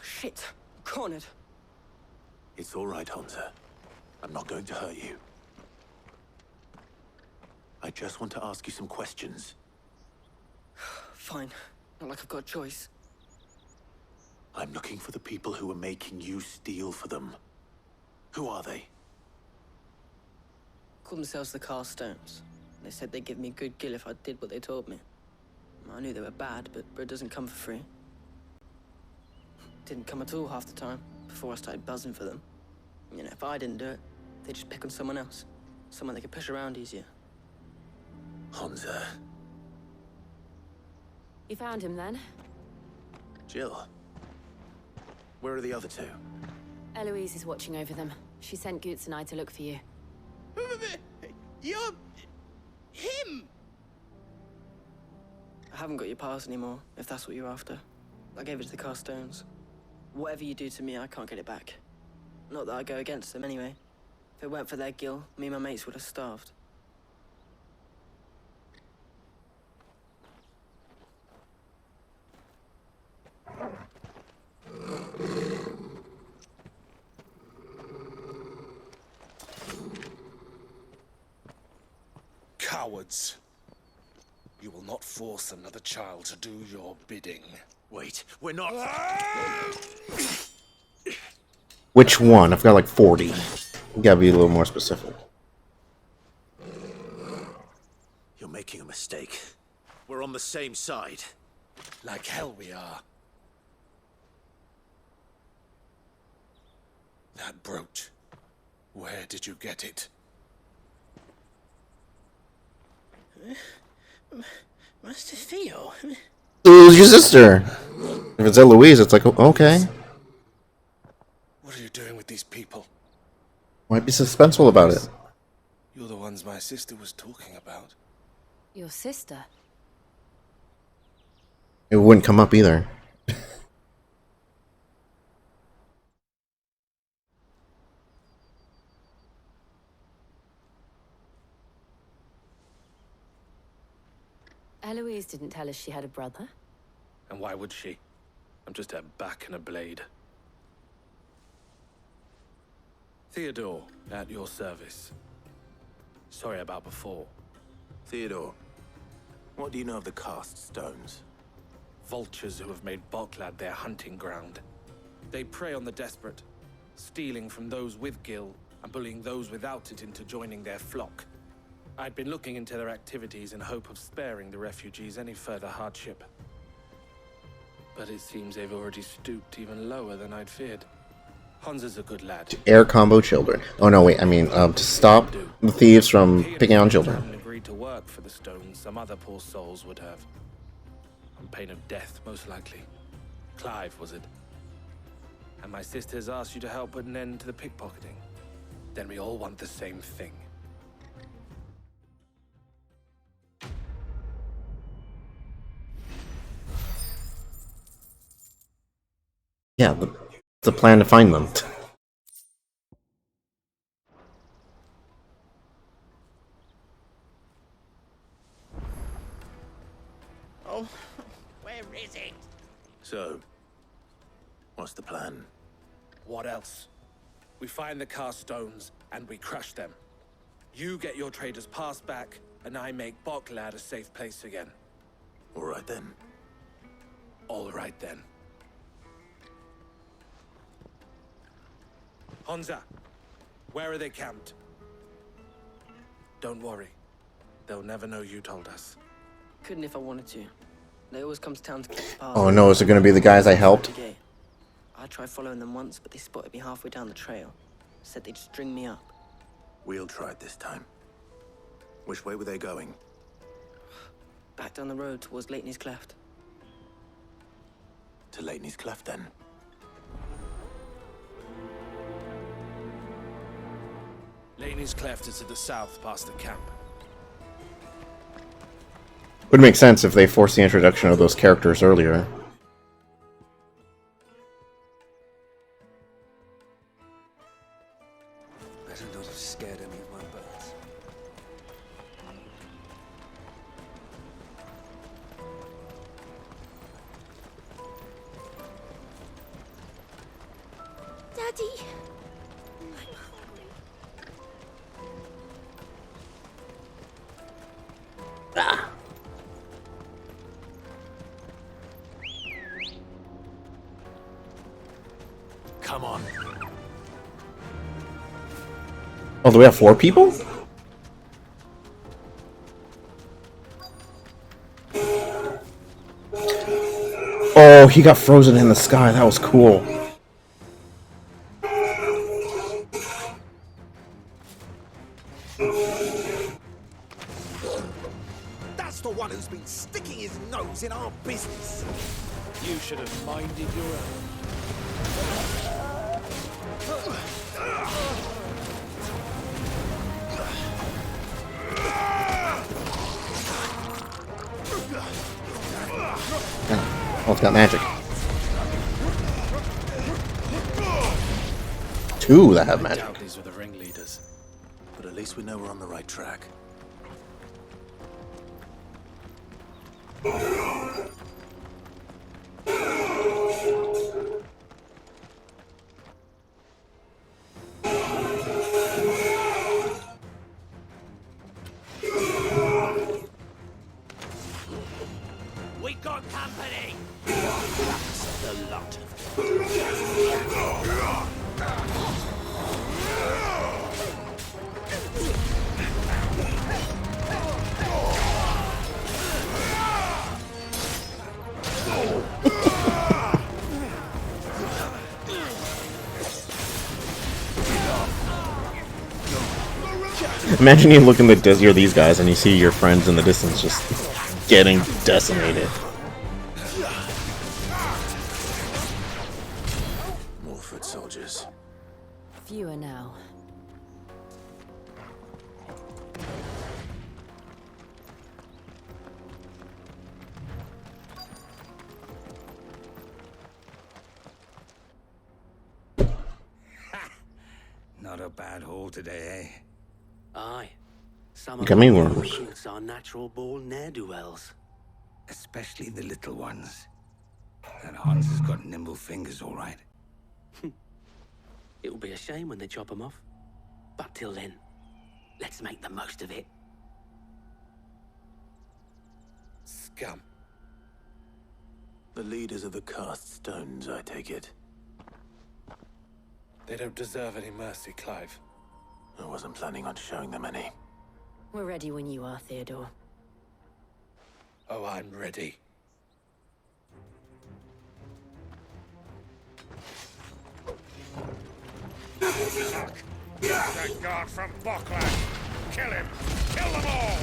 Shit, cornered. It's all right, Hunter. I'm not going to hurt you. I just want to ask you some questions. Fine. Not like I've got a choice. I'm looking for the people who are making you steal for them. Who are they? Call themselves the Carstones. They said they'd give me good gil if I did what they told me. I knew they were bad, but bread doesn't come for free. Didn't come at all half the time, before I started buzzing for them. You know, if I didn't do it, they'd just pick on someone else. Someone they could push around easier. Hunter. You found him then? Jill. Where are the other two? Eloise is watching over them. She sent Goots and I to look for you. You're... him! I haven't got your pass anymore, if that's what you're after. I gave it to the Carstones. Whatever you do to me, I can't get it back. Not that I go against them anyway. If it weren't for their gil, me and my mates would have starved. Cowards. You will not force another child to do your bidding. Wait, we're not... Which one? I've got like 40. You gotta be a little more specific. You're making a mistake. We're on the same side. Like hell we are. That brooch. Where did you get it? Master Theo? It was your sister. If it's Eloise, it's like, okay. What are you doing with these people? Might be suspenseful about it. You're the ones my sister was talking about. Your sister? It wouldn't come up either. Eloise didn't tell us she had a brother. And why would she? I'm just her back and a blade. Theodore, at your service. Sorry about before. Theodore, what do you know of the cast stones? Vultures who have made Boklad their hunting ground. They prey on the desperate, stealing from those with Gil and bullying those without it into joining their flock. I'd been looking into their activities in hope of sparing the refugees any further hardship. But it seems they've already stooped even lower than I'd feared. Hansa's a good lad. Air combo children. Oh no, wait, I mean, to stop the thieves from picking on children. Hadn't agreed to work for the stones, some other poor souls would have. On pain of death, most likely. Clive, was it? And my sisters asked you to help put an end to the pickpocketing. Then we all want the same thing. Yeah, the plan to find them. Oh, where is it? So, what's the plan? What else? We find the cast stones and we crush them. You get your traders' pass back, and I make Boklad a safe place again. All right then. All right then. Hansa, where are they camped? Don't worry. They'll never know you told us. Couldn't if I wanted to. They always come to town to keep the pass. Oh no, is it gonna be the guys I helped? I tried following them once, but they spotted me halfway down the trail. Said they'd string me up. We'll try it this time. Which way were they going? Back down the road towards Leitney's Cleft. To Leitney's Cleft, then. Laney's Cleft is to the south, past the camp. Would make sense if they forced the introduction of those characters earlier. Better not have scared any of my birds. Daddy! Come on. Oh, do we have 4 people? Oh, he got frozen in the sky. That was cool. That's the one who's been sticking his nose in our business. You should have minded your own. Oh, it's got magic. 2 that have magic. I doubt these were the ringleaders. But at least we know we're on the right track. We got company! The lot. Imagine you look in the distance, you're these guys, and you see your friends in the distance just getting decimated. More foot soldiers. Fewer now. Not a bad haul today, eh? Aye. Some of Gummy the worms. recruits are natural-born ne'er-do-wells. Especially the little ones. That Hans has got nimble fingers, all right. It'll be a shame when they chop them off. But till then, let's make the most of it. Scum. The leaders of the cast stones, I take it. They don't deserve any mercy, Clive. I wasn't planning on showing them any. We're ready when you are, Theodore. Oh, I'm ready. That guard from Bockland! Kill him! Kill them all!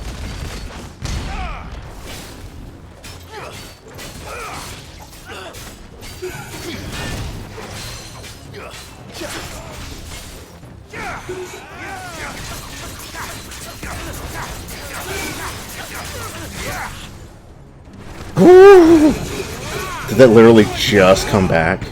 Did that literally just come back?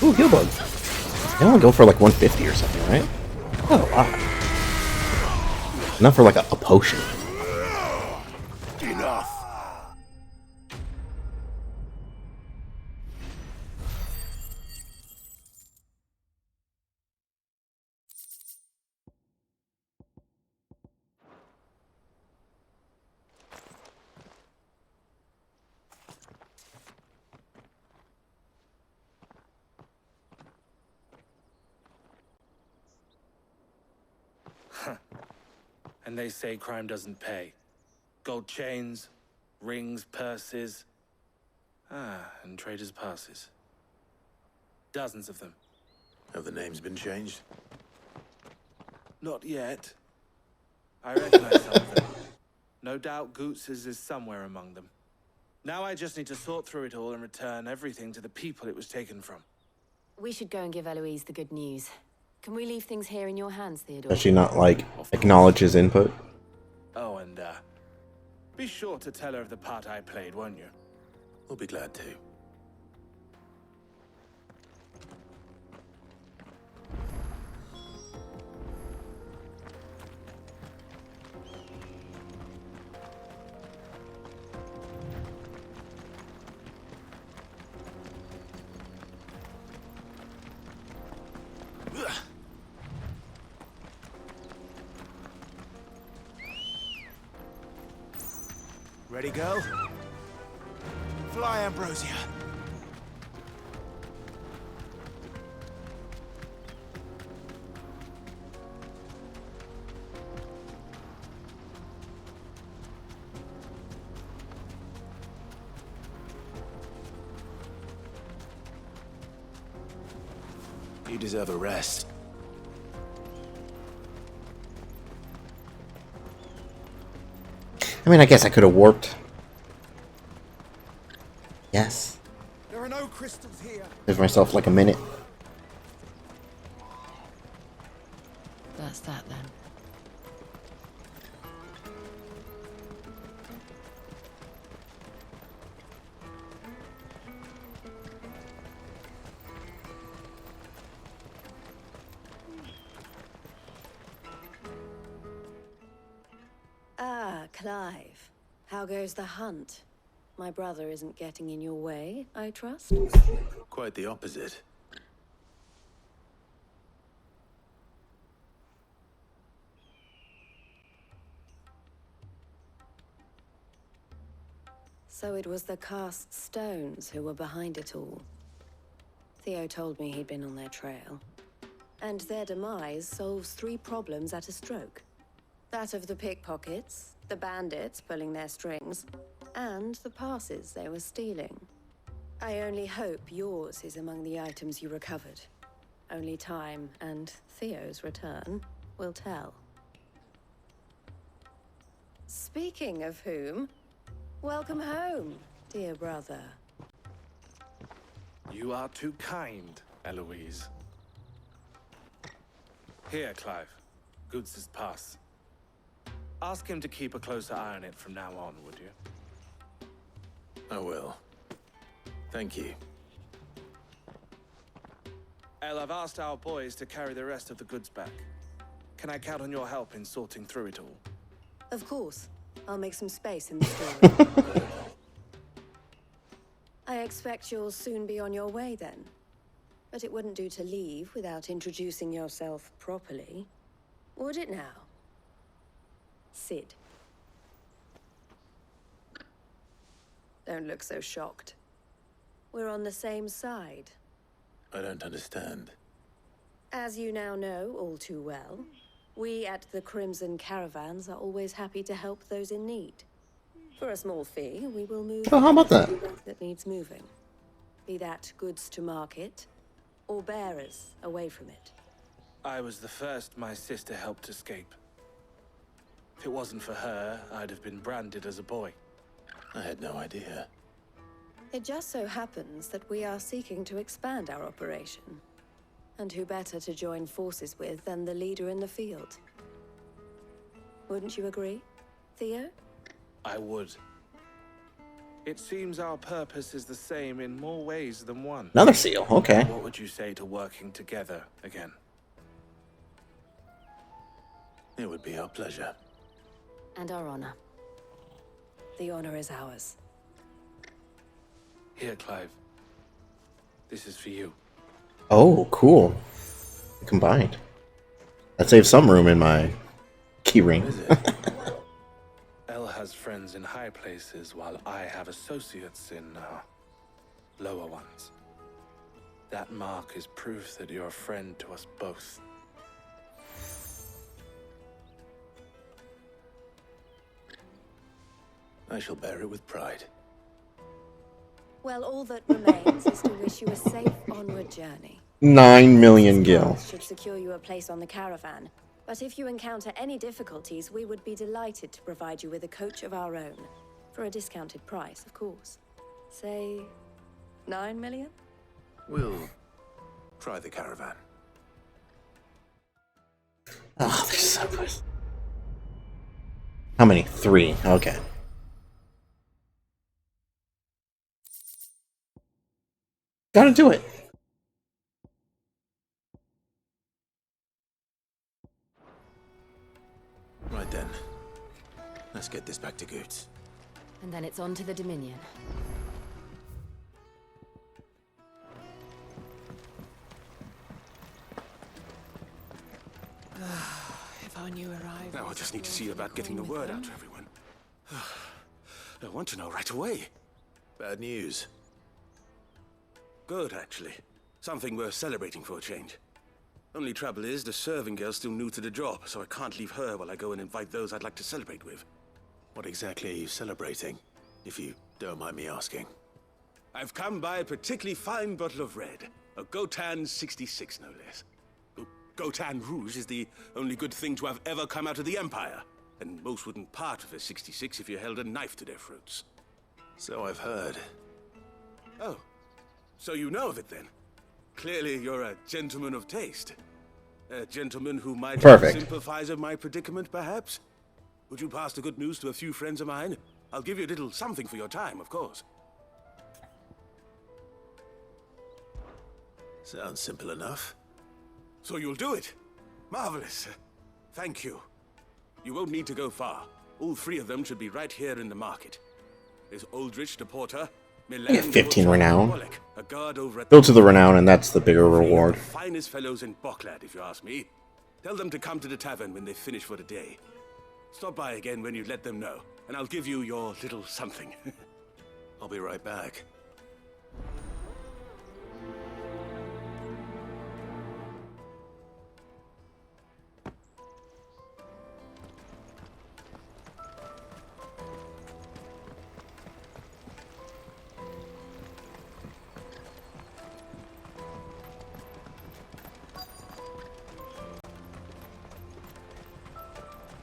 Ooh, heal bug. They only go for like 150 or something, right? Not a lot. Not for like a potion. Enough. And they say crime doesn't pay. Gold chains, rings, purses. And traders' passes. Dozens of them. Have the names been changed? Not yet. I recognize some of them. No doubt Goots's is somewhere among them. Now I just need to sort through it all and return everything to the people it was taken from. We should go and give Eloise the good news. Can we leave things here in your hands, Theodore? Does she not, like, acknowledge his input? Oh, and, be sure to tell her of the part I played, won't you? We'll be glad to. Ready, go? Fly, Ambrosia. You deserve a rest. I mean, I guess I could have warped. Yes. There are no crystals here. Give myself like a minute. That's that then. Clive, how goes the hunt? My brother isn't getting in your way, I trust? Quite the opposite. So it was the cast stones who were behind it all. Theo told me he'd been on their trail. And their demise solves 3 problems at a stroke. That of the pickpockets, the bandits pulling their strings, and the passes they were stealing. I only hope yours is among the items you recovered. Only time and Theo's return will tell. Speaking of whom, welcome home, dear brother. You are too kind, Eloise. Here, Clive. Goods' pass. Ask him to keep a closer eye on it from now on, would you? I will. Thank you. El, I've asked our boys to carry the rest of the goods back. Can I count on your help in sorting through it all? Of course. I'll make some space in the story. I expect you'll soon be on your way then. But it wouldn't do to leave without introducing yourself properly. Would it now? Sid. Don't look so shocked. We're on the same side. I don't understand. As you now know all too well, we at the Crimson Caravans are always happy to help those in need. For a small fee, we will move Oh, how about that? that needs moving. Be that goods to market, or bearers away from it. I was the first my sister helped escape. If it wasn't for her, I'd have been branded as a boy. I had no idea. It just so happens that we are seeking to expand our operation. And who better to join forces with than the leader in the field? Wouldn't you agree, Theo? I would. It seems our purpose is the same in more ways than one. Another seal, okay. What would you say to working together again? It would be our pleasure. And our honor. The honor is ours. Here, Clive. This is for you. Oh, cool. Combined. That saves some room in my keyring. El has friends in high places, while I have associates in lower ones. That mark is proof that you're a friend to us both. I shall bear it with pride. Well, all that remains is to wish you a safe onward journey. 9 million gil. Should secure you a place on the caravan. But if you encounter any difficulties, we would be delighted to provide you with a coach of our own. For a discounted price, of course. Say, 9 million? We'll try the caravan. Oh, they're so good. How many? 3. Okay. Gotta do it. Right then. Let's get this back to Goods. And then it's on to the Dominion. If I knew arrived. Now I just need to see about getting the word out to everyone. I want to know right away. Bad news. Good, actually. Something worth celebrating for a change. Only trouble is, the serving girl's still new to the job, so I can't leave her while I go and invite those I'd like to celebrate with. What exactly are you celebrating, if you don't mind me asking? I've come by a particularly fine bottle of red. A Gotan 66, no less. Gotan Rouge is the only good thing to have ever come out of the Empire. And most wouldn't part with a 66 if you held a knife to their throats. So I've heard. Oh. So you know of it then? Clearly you're a gentleman of taste. A gentleman who might sympathize with my predicament, perhaps? Would you pass the good news to a few friends of mine? I'll give you a little something for your time, of course. Sounds simple enough. So you'll do it? Marvelous. Thank you. You won't need to go far. All 3 of them should be right here in the market. There's Aldrich, the porter, I get Milan, 15 renown. Wallach, a guard over at Build to the renown, and that's the bigger reward. the finest fellows in Boklad, if you ask me. Tell them to come to the tavern when they finish for the day. Stop by again when you let them know, and I'll give you your little something. I'll be right back.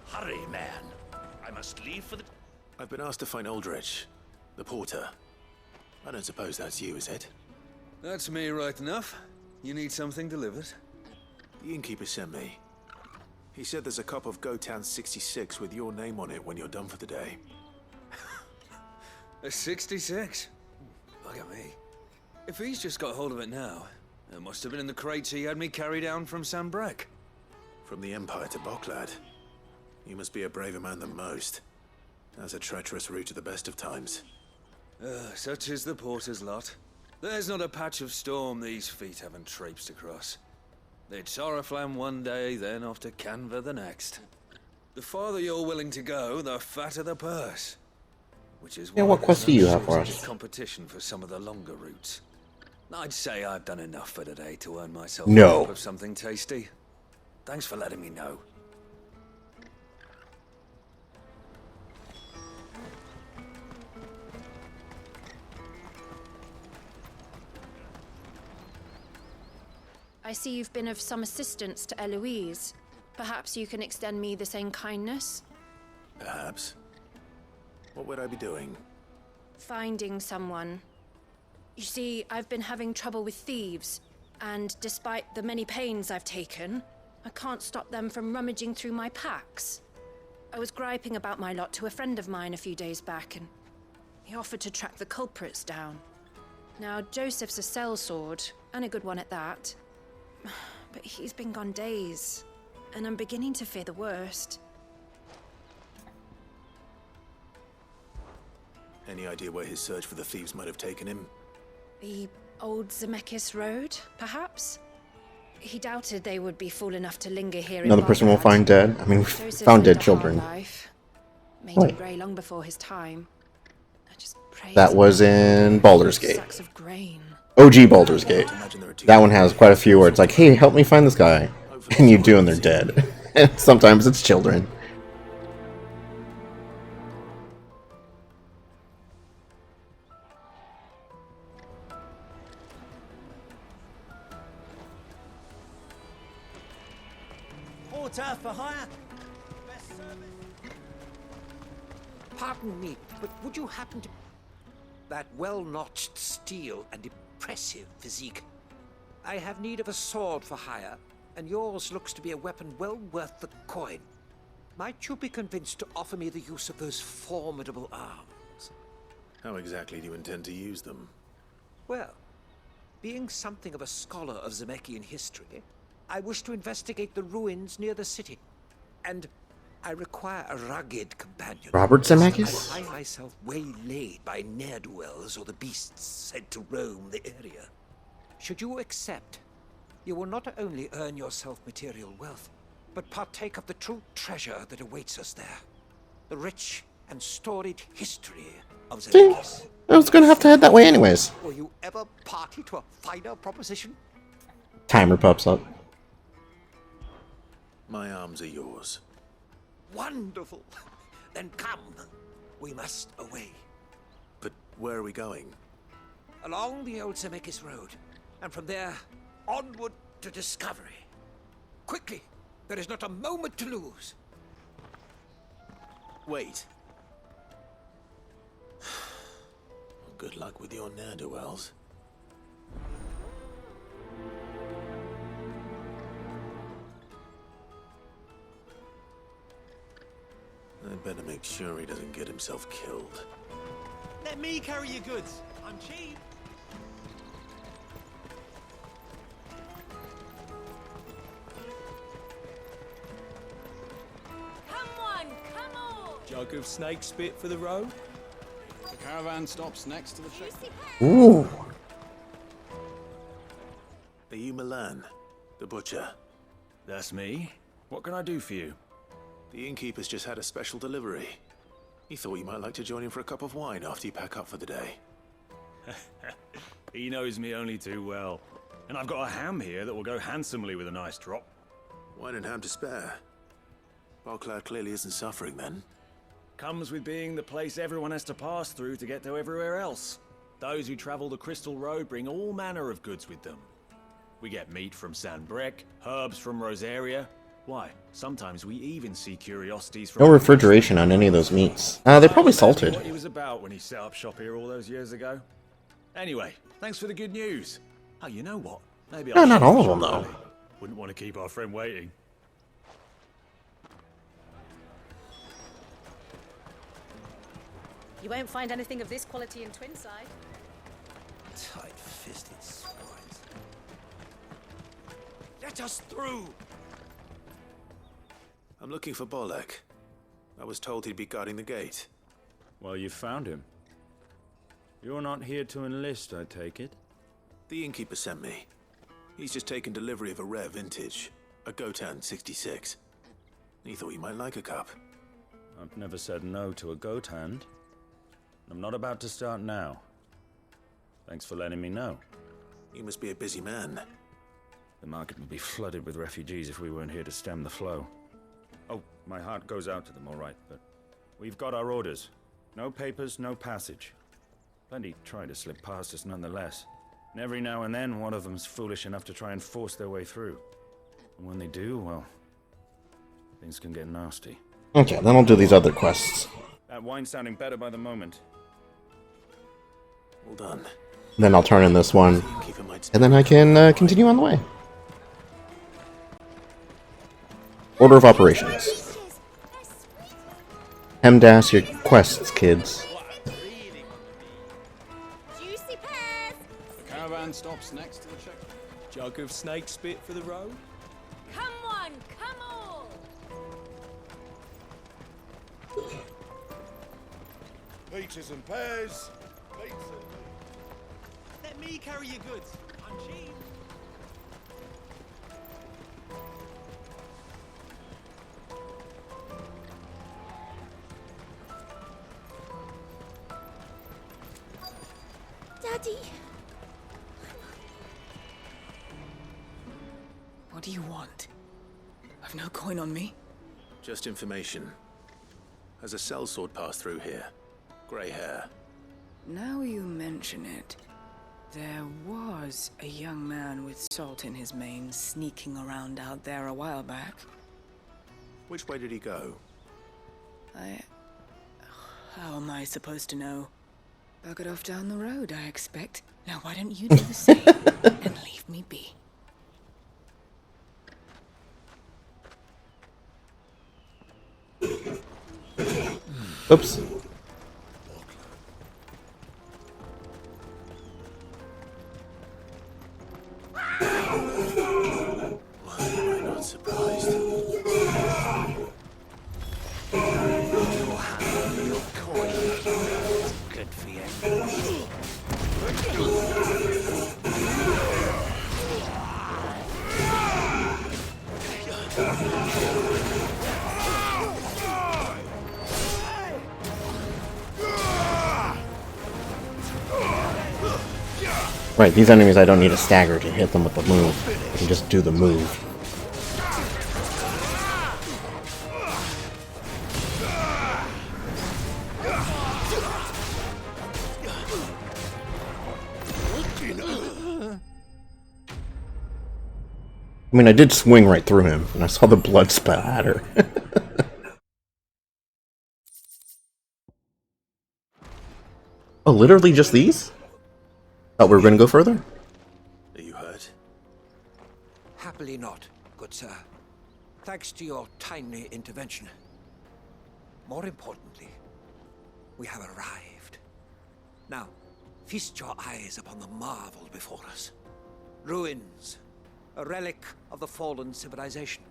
Hurry, man. I must leave for the... I've been asked to find Aldrich, the porter. I don't suppose that's you, is it? That's me right enough. You need something delivered? The innkeeper sent me. He said there's a cup of Gotan 66 with your name on it when you're done for the day. A 66? Look at me. If he's just got hold of it now, it must have been in the crates he had me carry down from Sambrek. From the Empire to Boklad. You must be a braver man than most. That's a treacherous route to the best of times. Such is the porter's lot. There's not a patch of storm these feet haven't traipsed across. It's Oriflamme one day, then off to Canva the next. The farther you're willing to go, the fatter the purse. Which is Yeah, why what quest do you have for there's us? competition for some of the longer routes. I'd say I've done enough for today to earn myself No. a cup of something tasty. Thanks for letting me know. I see you've been of some assistance to Eloise. Perhaps you can extend me the same kindness? Perhaps. What would I be doing? Finding someone. You see, I've been having trouble with thieves, and despite the many pains I've taken, I can't stop them from rummaging through my packs. I was griping about my lot to a friend of mine a few days back, and he offered to track the culprits down. Now, Joseph's a sellsword, and a good one at that. But he's been gone days, and I'm beginning to fear the worst. Any idea where his search for the thieves might have taken him? The old Zemeckis Road, perhaps? He doubted they would be fool enough to linger here Another in person we'll Baghdad. find dead. I mean, we Joseph found lived dead a children. hard life. Made Wait. him grey long before his time. I just pray That was in Baldur's Gate. sacks of grain. OG Baldur's Gate. That one has quite a few where it's like, hey, help me find this guy. And you do, and they're dead. And sometimes it's children. Porter for hire. Pardon me, but would you happen to... That well-notched steel and impressive physique. I have need of a sword for hire, and yours looks to be a weapon well worth the coin. Might you be convinced to offer me the use of those formidable arms? How exactly do you intend to use them? Well, being something of a scholar of Zemeckis history, I wish to investigate the ruins near the city. And I require a rugged companion. Robert Zemeckis? I find myself waylaid by ne'er-do-wells or the beasts sent to roam the area. Should you accept, you will not only earn yourself material wealth, but partake of the true treasure that awaits us there. The rich and storied history of See? Zemeckis. I was gonna have to head that way anyways. Were you ever party to a finer proposition? Timer pops up. My arms are yours. Wonderful. Then come. We must away. But where are we going? Along the old Zemeckis Road. And from there, onward to discovery. Quickly. There is not a moment to lose. Wait. Good luck with your ne'er-do-wells. I better make sure he doesn't get himself killed. Let me carry your goods. I'm cheap. Come on, come on! Jug of snake spit for the road? The caravan stops next to the check. Ooh. Are you Milan, the butcher? That's me. What can I do for you? The innkeeper's just had a special delivery. He thought you might like to join him for a cup of wine after you pack up for the day. He knows me only too well. And I've got a ham here that will go handsomely with a nice drop. Wine and ham to spare. Bocklad clearly isn't suffering then. Comes with being the place everyone has to pass through to get to everywhere else. Those who travel the Crystal Road bring all manner of goods with them. We get meat from San Brec, herbs from Rosaria. Why, sometimes we even see curiosities from... No refrigeration on any of those meats. They're probably salted. What he was about when he set up shop here all those years ago. Anyway, thanks for the good news. Oh, you know what? Maybe No, not all of them, though. Wouldn't want to keep our friend waiting. You won't find anything of this quality in Twinside. Tight-fisted swines. Let us through! I'm looking for Bolek. I was told he'd be guarding the gate. Well, you found him. You're not here to enlist, I take it? The innkeeper sent me. He's just taken delivery of a rare vintage, a Gotan 66. He thought you might like a cup. I've never said no to a goat hand. I'm not about to start now. Thanks for letting me know. You must be a busy man. The market would be flooded with refugees if we weren't here to stem the flow. Oh, my heart goes out to them, all right, but we've got our orders. No papers, no passage. Plenty try to slip past us nonetheless. And every now and then, one of them's foolish enough to try and force their way through. And when they do, well, things can get nasty. Okay, then I'll do these other quests. That wine's sounding better by the moment. Well done. Then I'll turn in this one. And then I can continue on the way. Order of operations. Hemdas your quests, kids. The caravan stops next to the check. Jug of snake spit for the road? Come on, come on! Peaches and pears. Let me carry your goods. I'm cheap. Daddy! What do you want? I've no coin on me. Just information. Has a sellsword passed through here? Grey hair. Now you mention it, there was a young man with salt in his mane sneaking around out there a while back. Which way did he go? How am I supposed to know? Buggered off down the road, I expect. Now why don't you do the same and leave me be? Oops. Why am I not surprised? Your coin. Good for you. Right, these enemies I don't need a stagger to hit them with the move. I can just do the move. I mean, I did swing right through him, and I saw the blood spatter. Oh, literally just these? Thought we were going to go further? Are you hurt? Happily not, good sir. Thanks to your timely intervention. More importantly, we have arrived. Now, feast your eyes upon the marvel before us. Ruins, a relic of the fallen civilization.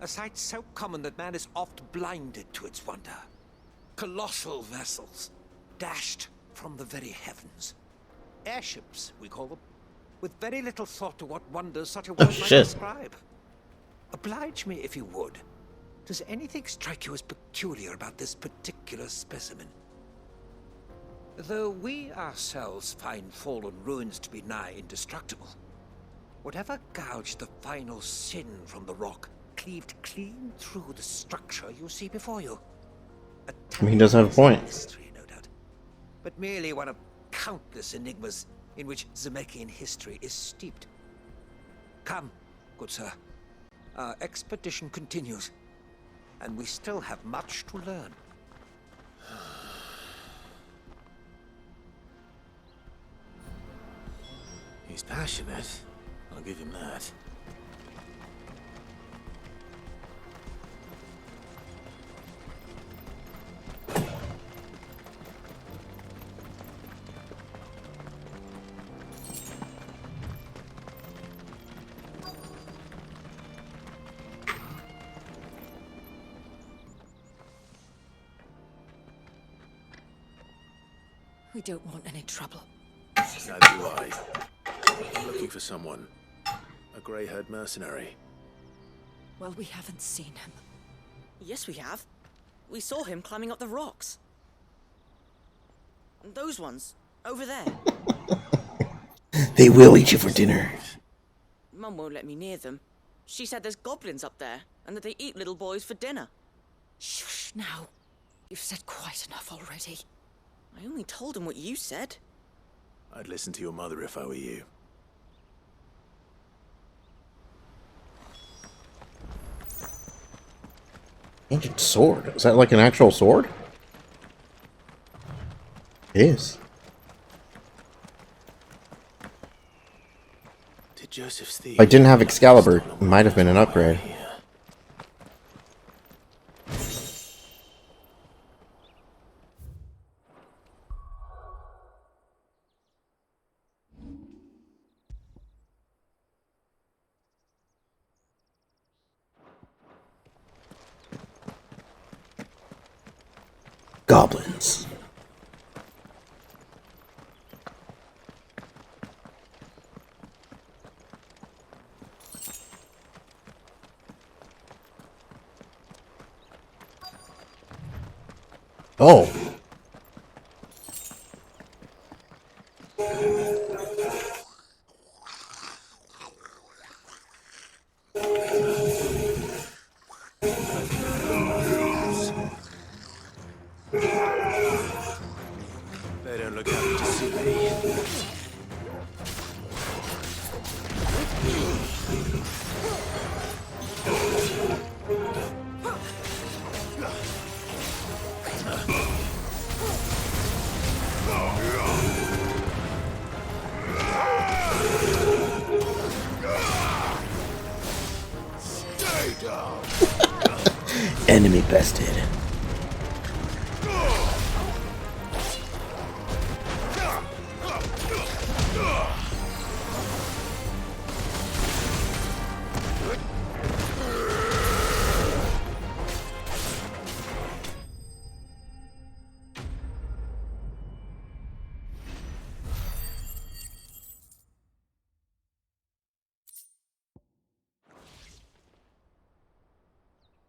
A sight so common that man is oft blinded to its wonder. colossal vessels, dashed from the very heavens. Airships, we call them, with very little thought to what wonders such a word might shit. describe. Oblige me if you would. Does anything strike you as peculiar about this particular specimen? Though we ourselves find fallen ruins to be nigh indestructible, whatever gouged the final sin from the rock cleaved clean through the structure you see before you. He does have a point. Mystery, no doubt, but merely one of countless enigmas in which Zemeckis history is steeped. Come, good sir. Our expedition continues, and we still have much to learn. He's passionate. I'll give him that. We don't want any trouble. Neither do I. I'm looking for someone. A grey-haired mercenary. Well, we haven't seen him. Yes, we have. We saw him climbing up the rocks. And those ones, over there. They will eat you for dinner. Mum won't let me near them. She said there's goblins up there, and that they eat little boys for dinner. Shush, now. You've said quite enough already. I only told him what you said. I'd listen to your mother if I were you. Ancient sword. Is that like an actual sword? It is. Did Joseph's thieves... If I didn't have Excalibur, it might have been an upgrade. Goblins. Oh. They don't look happy to see me. Stay down. Enemy bested.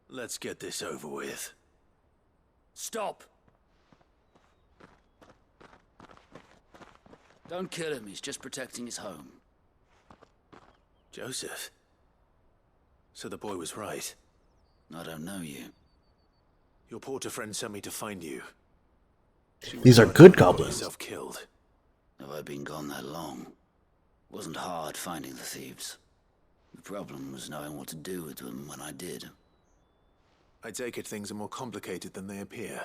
Let's get this over with. Stop! Don't kill him, he's just protecting his home. Joseph? So the boy was right. I don't know you. Your porter friend sent me to find you. These are good goblins. Self-killed. Have I been gone that long? Wasn't hard finding the thieves. The problem was knowing what to do with them when I did. I take it things are more complicated than they appear.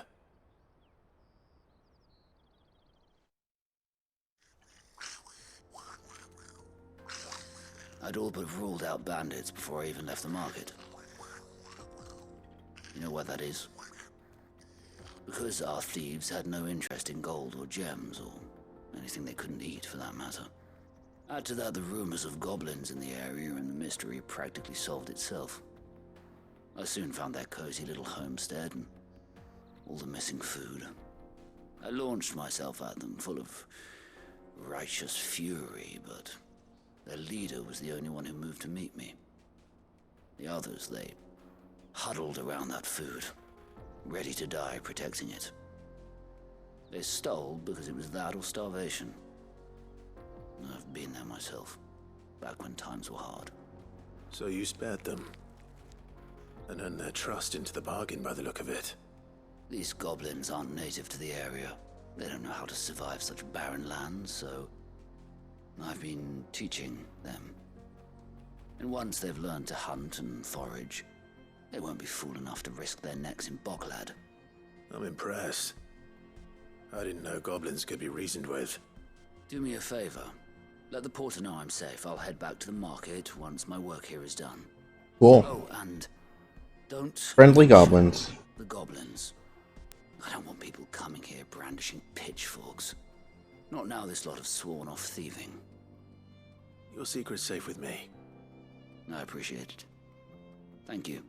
I'd all but ruled out bandits before I even left the market. You know why that is? Because our thieves had no interest in gold or gems, or anything they couldn't eat for that matter. Add to that the rumors of goblins in the area, and the mystery practically solved itself. I soon found their cozy little homestead and all the missing food. I launched myself at them, full of righteous fury, but their leader was the only one who moved to meet me. The others, they huddled around that food, ready to die protecting it. They stole because it was that or starvation. I've been there myself, back when times were hard. So you spared them, and earned their trust into the bargain by the look of it. These goblins aren't native to the area. They don't know how to survive such barren lands, so I've been teaching them. And once they've learned to hunt and forage, they won't be fool enough to risk their necks in Boklad. I'm impressed. I didn't know goblins could be reasoned with. Do me a favor. Let the porter know I'm safe. I'll head back to the market once my work here is done. Cool. Oh, and don't... Friendly goblins. The goblins. I don't want people coming here brandishing pitchforks. Not now this lot have sworn off thieving. Your secret's safe with me. I appreciate it. Thank you.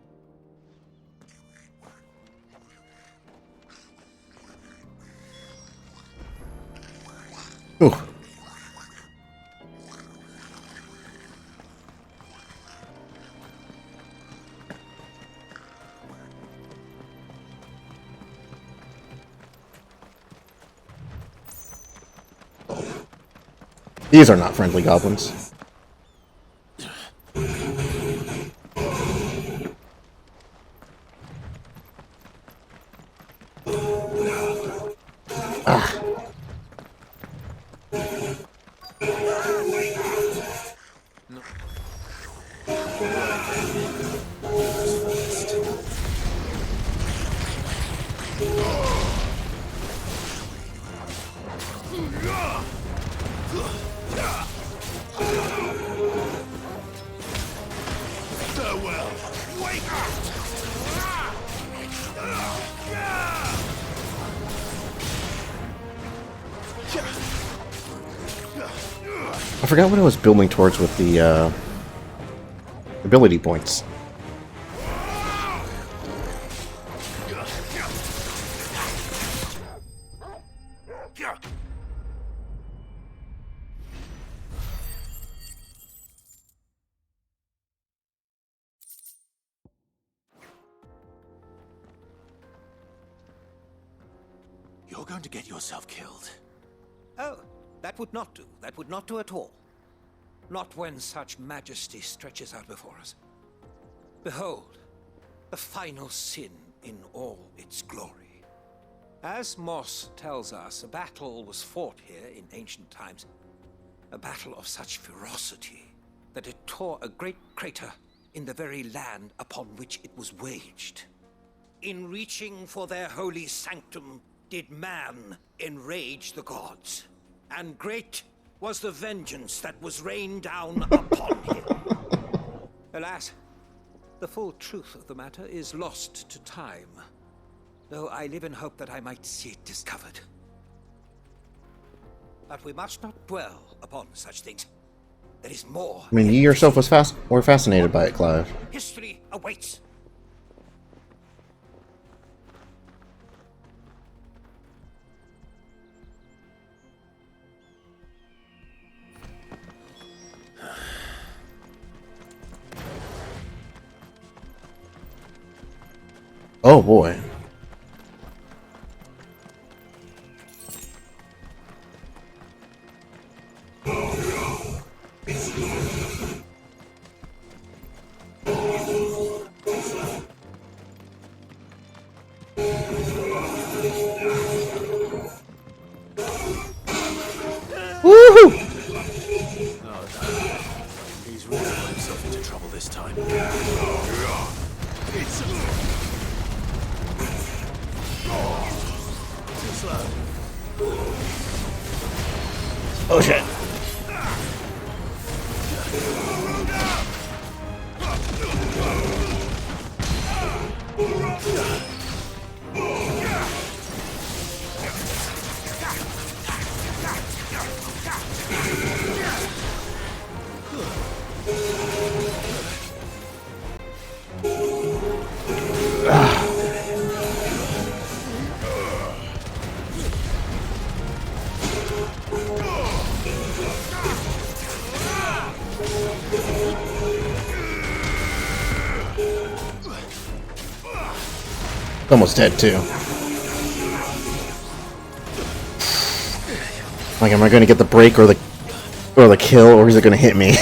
Ooh. These are not friendly goblins. Ah. Farewell. Wake up! I forgot what I was building towards with the ability points. You're going to get yourself killed. Oh, that would not do. That would not do at all. Not when such majesty stretches out before us. Behold, the final sin in all its glory. As Moss tells us, a battle was fought here in ancient times. A battle of such ferocity that it tore a great crater in the very land upon which it was waged. In reaching for their holy sanctum, did man enrage the gods, and great was the vengeance that was rained down upon him. Alas, the full truth of the matter is lost to time, though I live in hope that I might see it discovered. But we must not dwell upon such things. There is more. I mean, you yourself were fascinated by it, Clive. History awaits. Oh boy. Woohoo! Oh, no. He's really got himself into trouble this time. It's too slow. Oh shit. Almost dead too. Like, am I gonna get the break or the kill, or is it gonna hit me?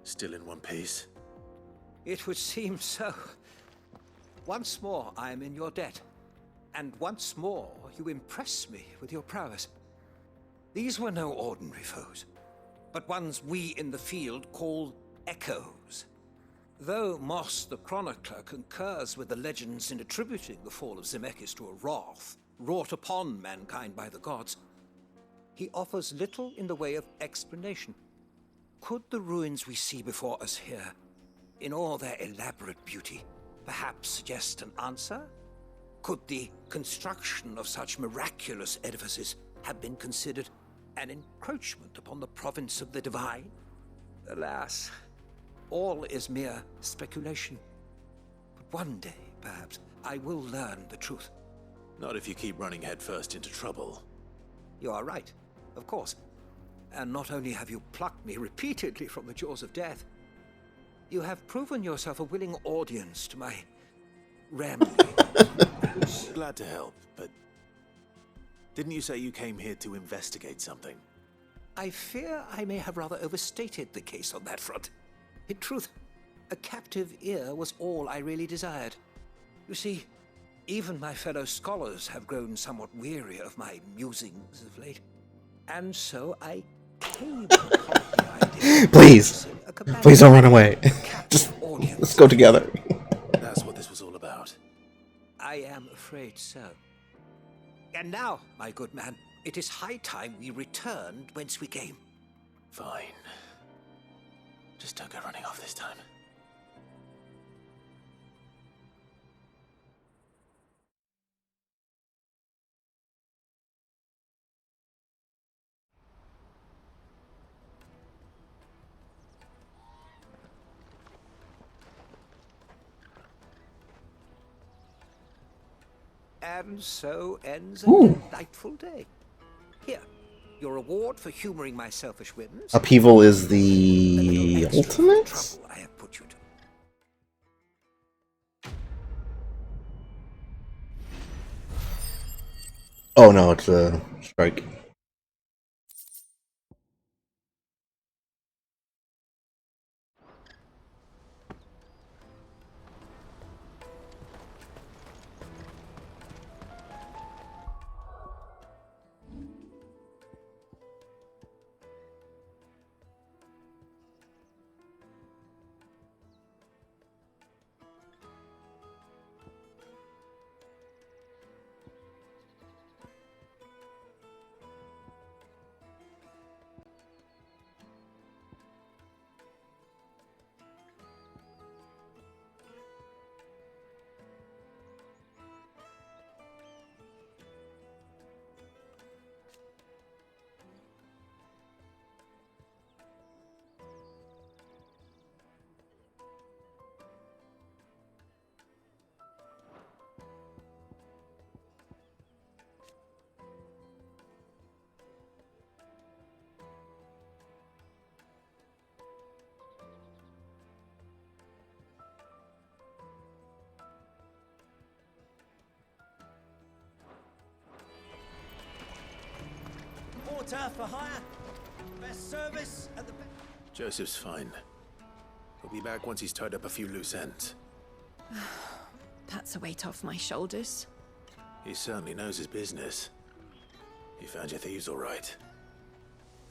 Still in one piece? It would seem so. Once more I am in your debt. And once more you impress me with your prowess. These were no ordinary foes, but ones we in the field call echoes. Though Moss the Chronicler concurs with the legends in attributing the fall of Zemeckis to a wrath wrought upon mankind by the gods, he offers little in the way of explanation. Could the ruins we see before us here, in all their elaborate beauty, perhaps suggest an answer? Could the construction of such miraculous edifices have been considered an encroachment upon the province of the divine? Alas, all is mere speculation. But one day, perhaps, I will learn the truth. Not if you keep running headfirst into trouble. You are right, of course. And not only have you plucked me repeatedly from the jaws of death, you have proven yourself a willing audience to my rambling. Glad to help, but didn't you say you came here to investigate something? I fear I may have rather overstated the case on that front. In truth, a captive ear was all I really desired. You see, even my fellow scholars have grown somewhat weary of my musings of late. And so I came upon the idea. Please! Please don't run away. Just, let's go together. That's what this was all about. I am afraid so. And now, my good man, it is high time we returned whence we came. Fine. Just don't go running off this time. And so ends a delightful day. Here, your reward for humoring my selfish whims. Upheaval is the ultimate? Trouble I have put you to. Oh no, it's a strike. Porter for hire. Best service at the... Joseph's fine. He'll be back once he's tied up a few loose ends. That's a weight off my shoulders. He certainly knows his business. He found your thieves all right.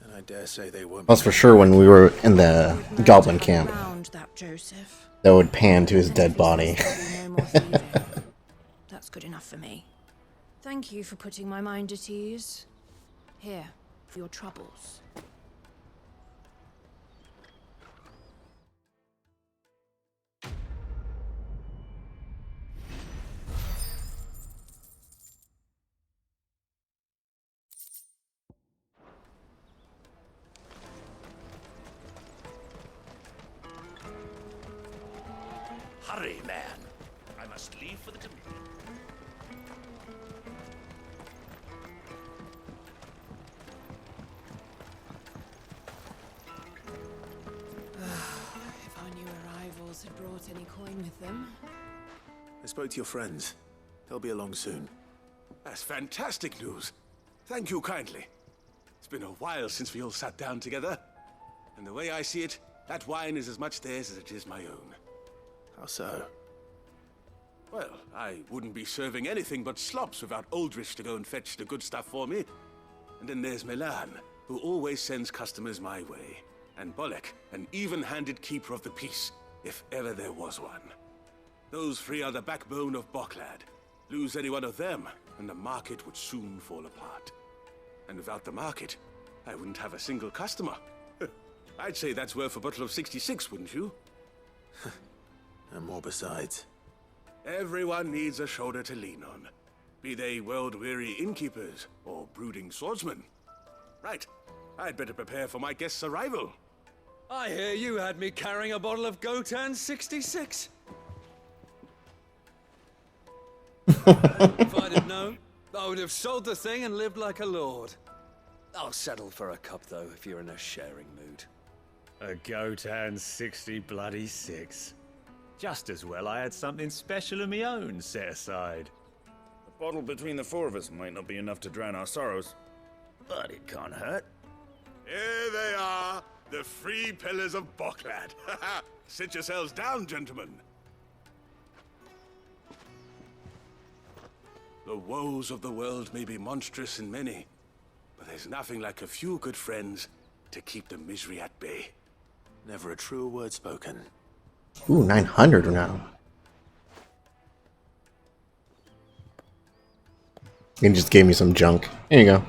And I dare say they won't... That's for sure when we were in the goblin camp. That Joseph. That would pan to his dead body. That's good enough for me. Thank you for putting my mind at ease. Here, for your troubles. Hurry, man. I must leave for the committee. If our new arrivals had brought any coin with them. I spoke to your friends. They'll be along soon. That's fantastic news. Thank you kindly. It's been a while since we all sat down together. And the way I see it, that wine is as much theirs as it is my own. How so? Well, I wouldn't be serving anything but slops without Aldrich to go and fetch the good stuff for me. And then there's Milan, who always sends customers my way. And Bolek, an even-handed keeper of the peace, if ever there was one. Those three are the backbone of Boklad. Lose any one of them, and the market would soon fall apart. And without the market, I wouldn't have a single customer. I'd say that's worth a bottle of 66, wouldn't you? And more besides. Everyone needs a shoulder to lean on. Be they world-weary innkeepers or brooding swordsmen. Right, I'd better prepare for my guest's arrival. I hear you had me carrying a bottle of Gotan 66. If I'd have known, I would have sold the thing and lived like a lord. I'll settle for a cup, though, if you're in a sharing mood. A Gotan 60 bloody 6. Just as well I had something special of my own set aside. A bottle between the four of us might not be enough to drown our sorrows, but it can't hurt. Here they are, the three pillars of Boklad. Sit yourselves down, gentlemen. The woes of the world may be monstrous in many, but there's nothing like a few good friends to keep the misery at bay. Never a truer word spoken. Ooh, 900 now. He just gave me some junk. Here you go.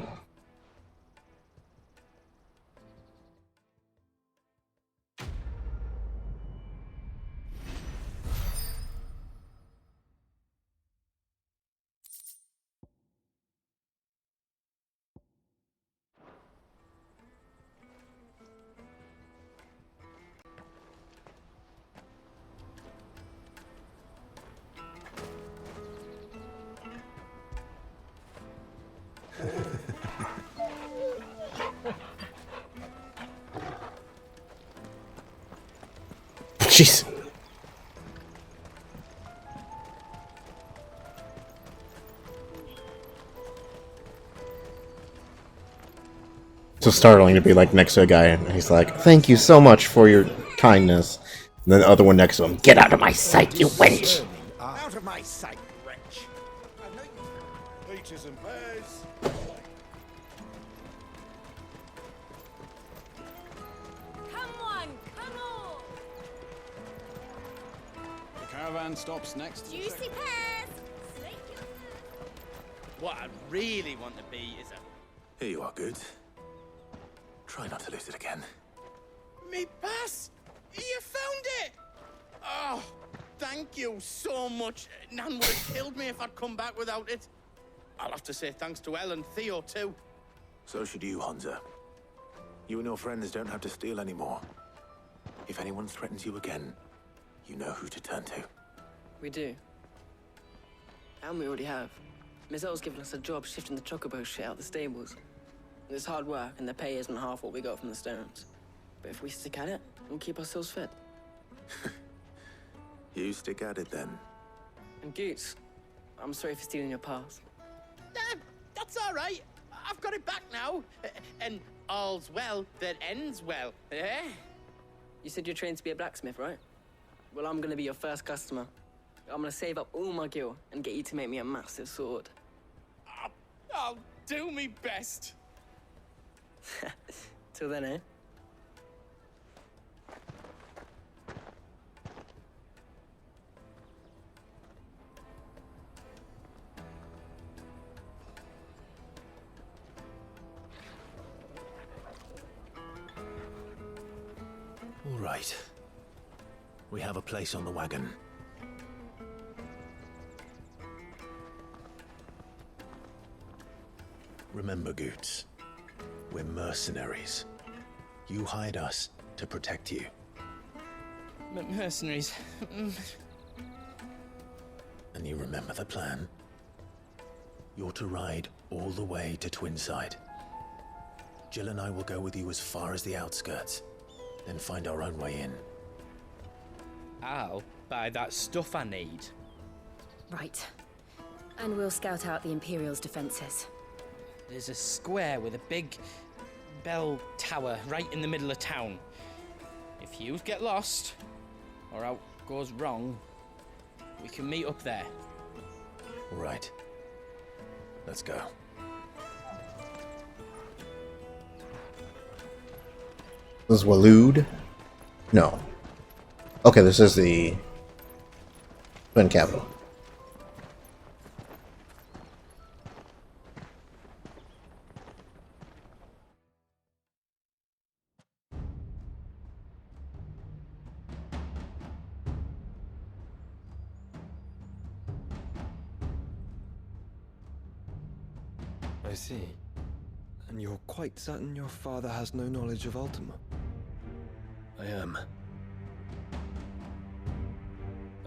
Jeez. So startling to be like next to a guy and he's like, "Thank you so much for your kindness." And then the other one next to him, "Get out of my sight, you wench!" Out of my sight, wretch. Peaches and pears. Come on, come on! The caravan stops next. Juicy pears! What I really want to be is a... Here you are, good. Try not to lose it again. Me pass! You found it! Oh, thank you so much. Nan would have killed me if I'd come back without it. I'll have to say thanks to Elle and Theo, too. So should you, Honza. You and your friends don't have to steal anymore. If anyone threatens you again, you know who to turn to. We do. And we already have. Miss Elle's given us a job shifting the chocobo shit out the stables. It's hard work, and the pay isn't half what we got from the stones. But if we stick at it, we'll keep ourselves fed. You stick at it then. And Goots, I'm sorry for stealing your pass. That's all right. I've got it back now. And all's well that ends well, eh? You said you're trained to be a blacksmith, right? Well, I'm gonna be your first customer. I'm gonna save up all my gil and get you to make me a massive sword. I'll do me best. Till then, eh? All right. We have a place on the wagon. Remember, Goots, we're mercenaries. You hired us to protect you. Mercenaries. Can you remember the plan? You're to ride all the way to Twinside. Jill and I will go with you as far as the outskirts, then find our own way in. I'll buy that stuff I need. Right. And we'll scout out the Imperial's defenses. There's a square with a big bell tower right in the middle of town. If you get lost, or out goes wrong, we can meet up there. All right. Let's go. This is Waloed? No. Okay, this is the Twin Capital. I see. And you're quite certain your father has no knowledge of Ultima? I am.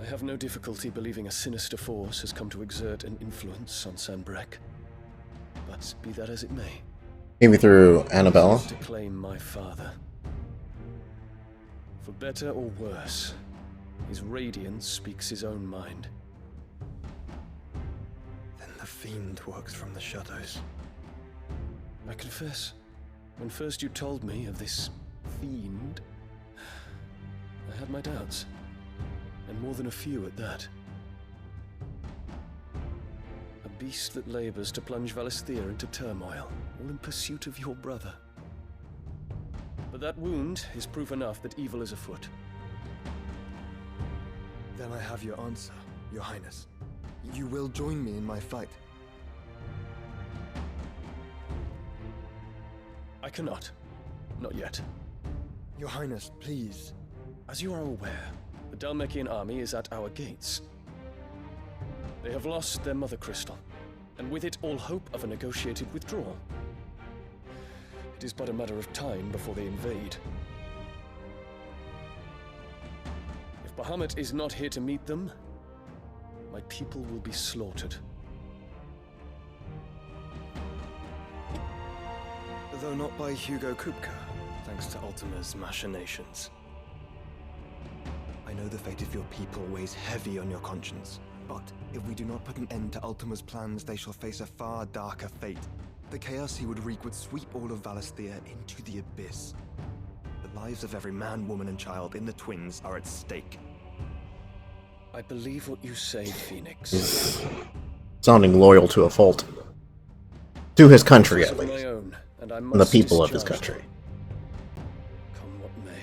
I have no difficulty believing a sinister force has come to exert an influence on Sanbreque. But be that as it may, Maybe through Annabelle. to claim my father. For better or worse, his radiance speaks his own mind. Then the fiend works from the shadows. I confess, when first you told me of this fiend, I had my doubts, and more than a few at that. A beast that labors to plunge Valisthea into turmoil, all in pursuit of your brother. But that wound is proof enough that evil is afoot. Then I have your answer, Your Highness. You will join me in my fight. I cannot. Not yet. Your Highness, please. As you are aware, the Dhalmekian army is at our gates. They have lost their mother crystal, and with it all hope of a negotiated withdrawal. It is but a matter of time before they invade. If Bahamut is not here to meet them, my people will be slaughtered. Though not by Hugo Kupka, thanks to Ultima's machinations. I know the fate of your people weighs heavy on your conscience, but if we do not put an end to Ultima's plans, they shall face a far darker fate. The chaos he would wreak would sweep all of Valisthea into the abyss. The lives of every man, woman, and child in the Twins are at stake. I believe what you say, Phoenix. Sounding loyal to a fault. To his country, at Of my least. own, and I And the must people of his discharge country. them, come what may.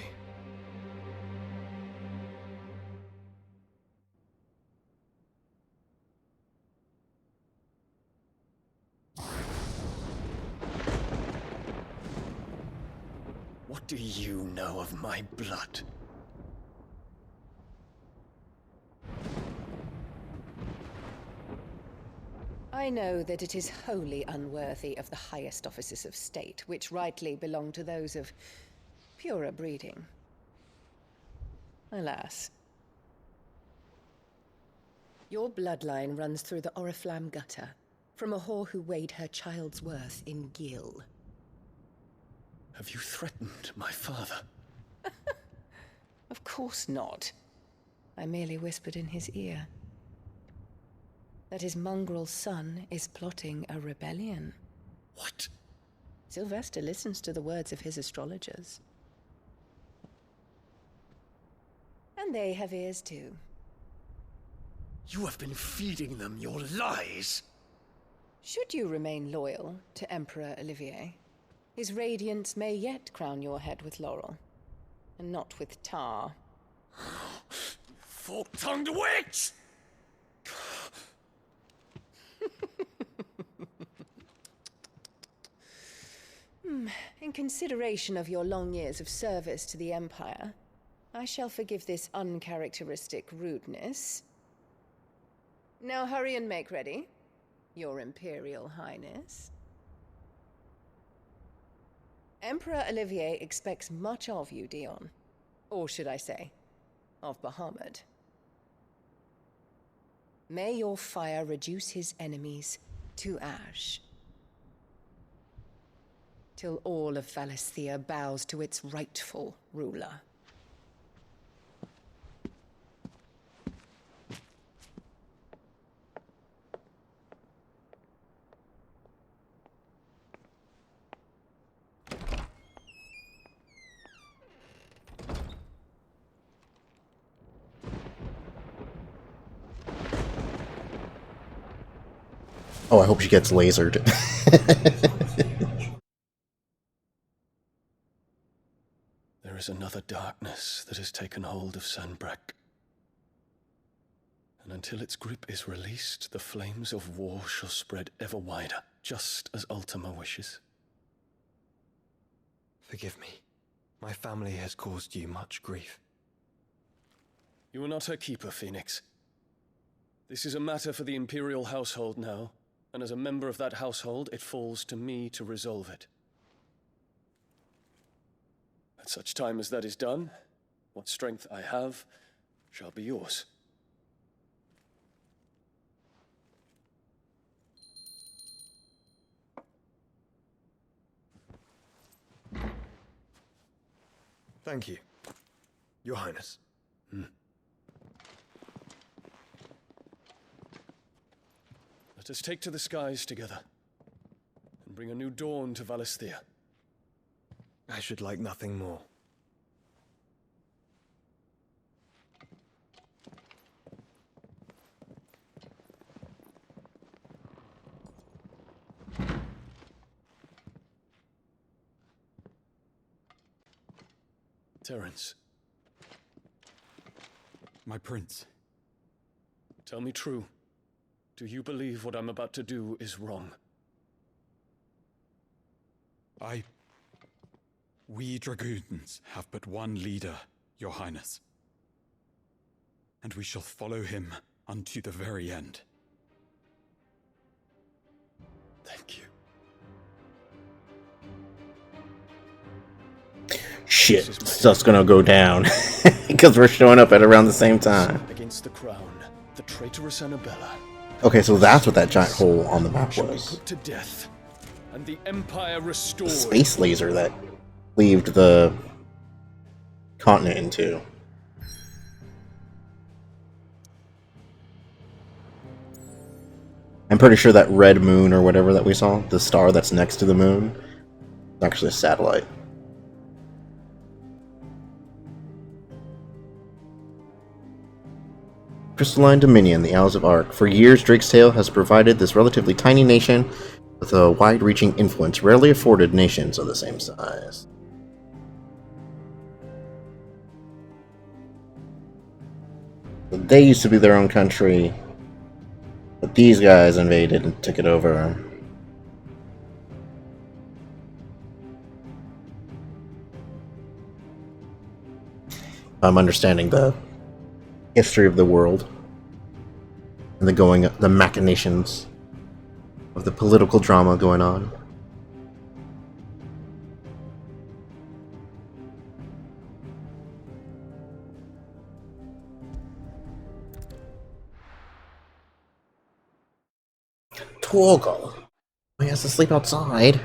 What do you know of my blood? I know that it is wholly unworthy of the highest offices of state, which rightly belong to those of purer breeding. Alas. Your bloodline runs through the Oriflamme gutter, from a whore who weighed her child's worth in gil. Have you threatened my father? Of course not. I merely whispered in his ear that his mongrel son is plotting a rebellion. What? Sylvester listens to the words of his astrologers. And they have ears too. You have been feeding them your lies! Should you remain loyal to Emperor Olivier, his radiance may yet crown your head with laurel, and not with tar. Fork-tongued witch! In consideration of your long years of service to the Empire, I shall forgive this uncharacteristic rudeness. Now hurry and make ready, Your Imperial Highness. Emperor Olivier expects much of you, Dion. Or should I say, of Bahamut. May your fire reduce his enemies to ash. Till all of Valisthea bows to its rightful ruler. Oh, I hope she gets lasered. There is another darkness that has taken hold of Sanbreque. And until its grip is released, the flames of war shall spread ever wider, just as Ultima wishes. Forgive me. My family has caused you much grief. You are not her keeper, Phoenix. This is a matter for the Imperial household now, and as a member of that household, it falls to me to resolve it. At such time as that is done, what strength I have shall be yours. Thank you, Your Highness. Let us take to the skies together, and bring a new dawn to Valisthea. I should like nothing more. Terence. My prince. Tell me true. Do you believe what I'm about to do is wrong? We dragoons have but one leader, Your Highness. And we shall follow him unto the very end. Thank you. Shit, stuff's gonna go down. Because we're showing up at around the same time. Against the crown, the traitorous Annabella. Okay, so that's what that giant hole on the map Shall be was. put to death, and the Empire restored. The space laser that cleaved the continent in two. I'm pretty sure that red moon or whatever that we saw, the star that's next to the moon, is actually a satellite. Crystalline Dominion, the Isles of Ark. For years, Drake's Tale has provided this relatively tiny nation with a wide-reaching influence rarely afforded nations of the same size. They used to be their own country, but these guys invaded and took it over. I'm understanding the history of the world and the machinations of the political drama going on. Torgal. He has to sleep outside.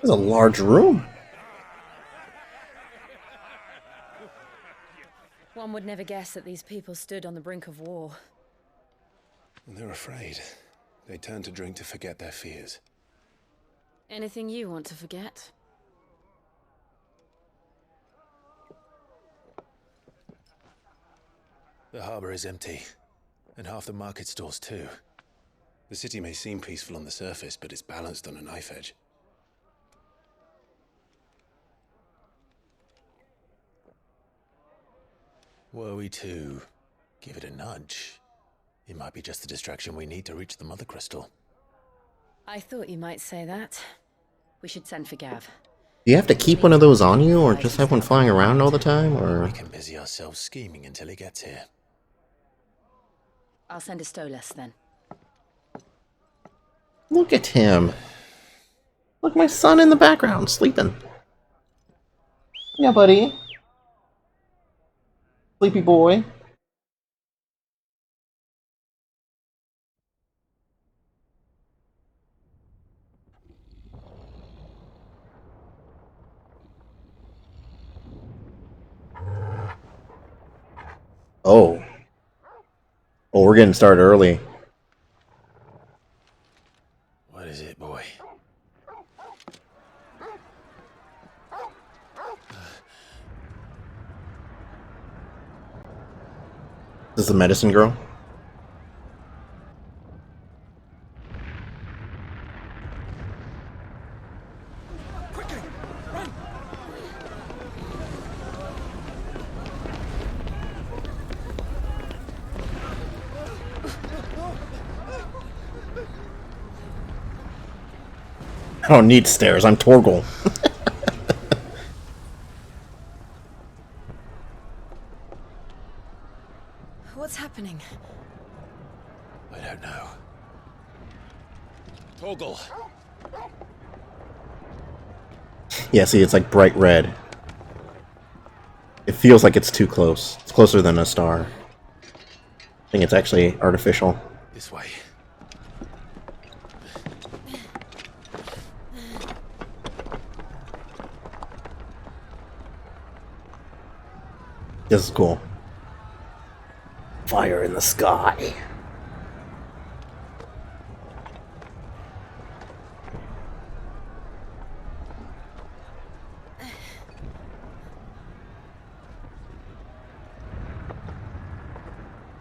It's a large room. One would never guess that these people stood on the brink of war. They're afraid. They turn to drink to forget their fears. Anything you want to forget? The harbor is empty, and half the market stalls too. The city may seem peaceful on the surface, but it's balanced on a knife edge. Were we to give it a nudge, it might be just the distraction we need to reach the Mother Crystal. I thought you might say that. We should send for Gav. Do you have to keep one of those on you, or just have one flying around all the time, or? We can busy ourselves scheming until he gets here. I'll send a Stolas then. Look at him. Look, my son in the background, sleeping. Yeah, buddy. Sleepy boy. Oh. Oh, we're getting started early. What is it, boy? This is the medicine girl? I don't need stairs, I'm Torgal. What's happening? I don't know. Torgal! Yeah, see, it's like bright red. It feels like it's too close. It's closer than a star. I think it's actually artificial. This way. This is cool. Fire in the sky.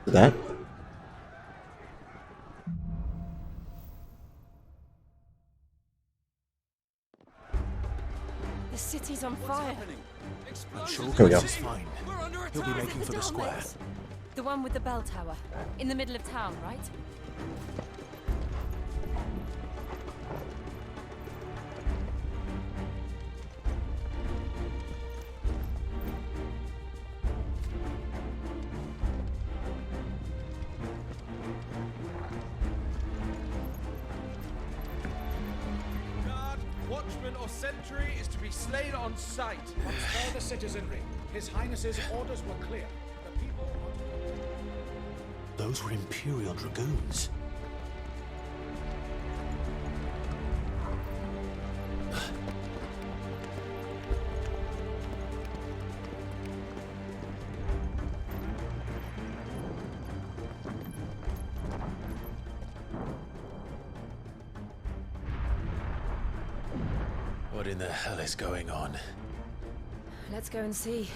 That? The city's on fire. I'm sure Here we go. this is fine. He'll be making for the square. The one with the bell tower. In the middle of town, right? Guard, watchman, or sentry is to be slain on sight. Once further citizenry. His Highness's orders were clear. The people... Those were Imperial Dragoons. What in the hell is going on? Let's go and see.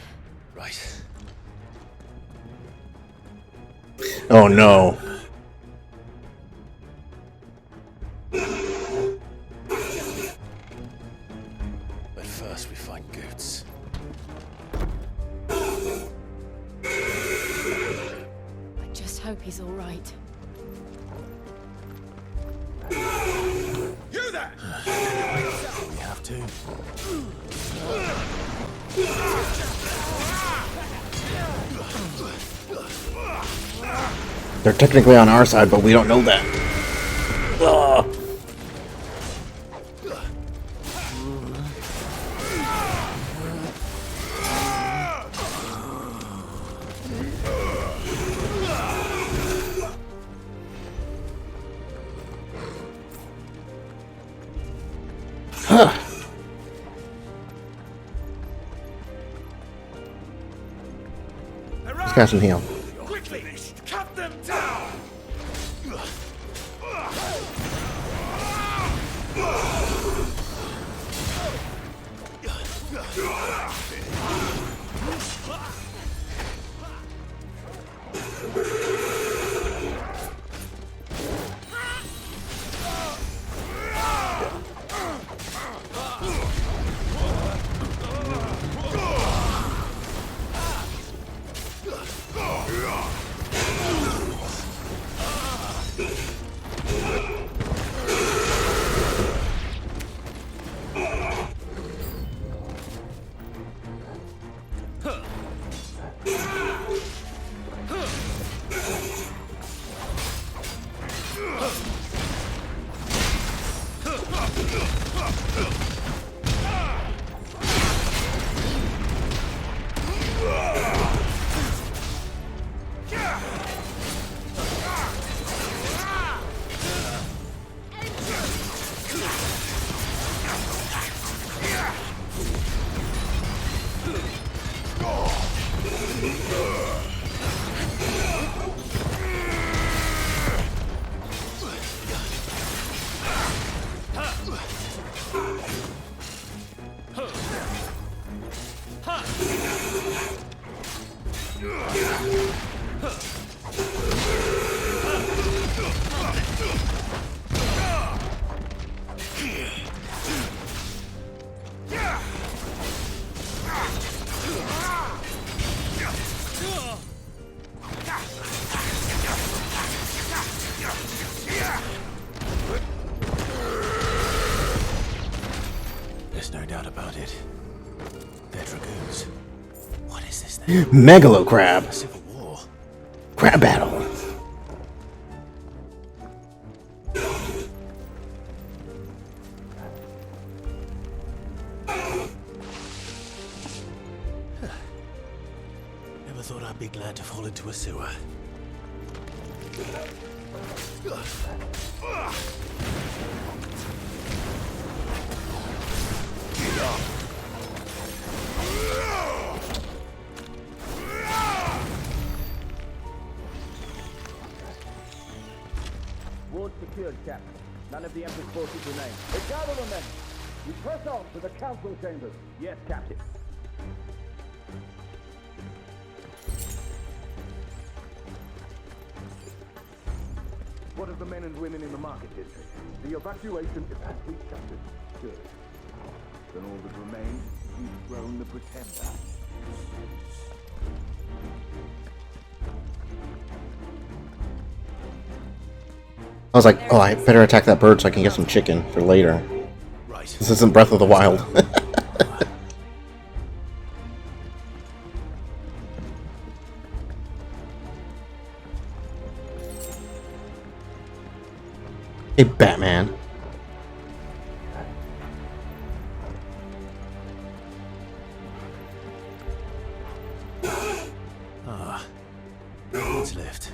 Right. Oh no. But first we find Goots. I just hope he's all right. You there! We have to. They're technically on our side, but we don't know that. Ugh. Huh. Let's cast some heal. Quickly, cut them down! There's no doubt about it. They're dragoons. What is this thing? Megalo crab. Civil war. Crab battle. Never thought I'd be glad to fall into a sewer. Ward secured, Captain. None of the Emperor's forces remain. Gather them then. We press on to the council chambers. Yes, Captain. What of the men and women in the market district? The evacuation is actually shuttered. Good. Then all that remains is dethrone the Pretender. I was like, oh, I better attack that bird so I can get some chicken for later. Right. This isn't Breath of the Wild. Hey, Batman. Ah, what's left?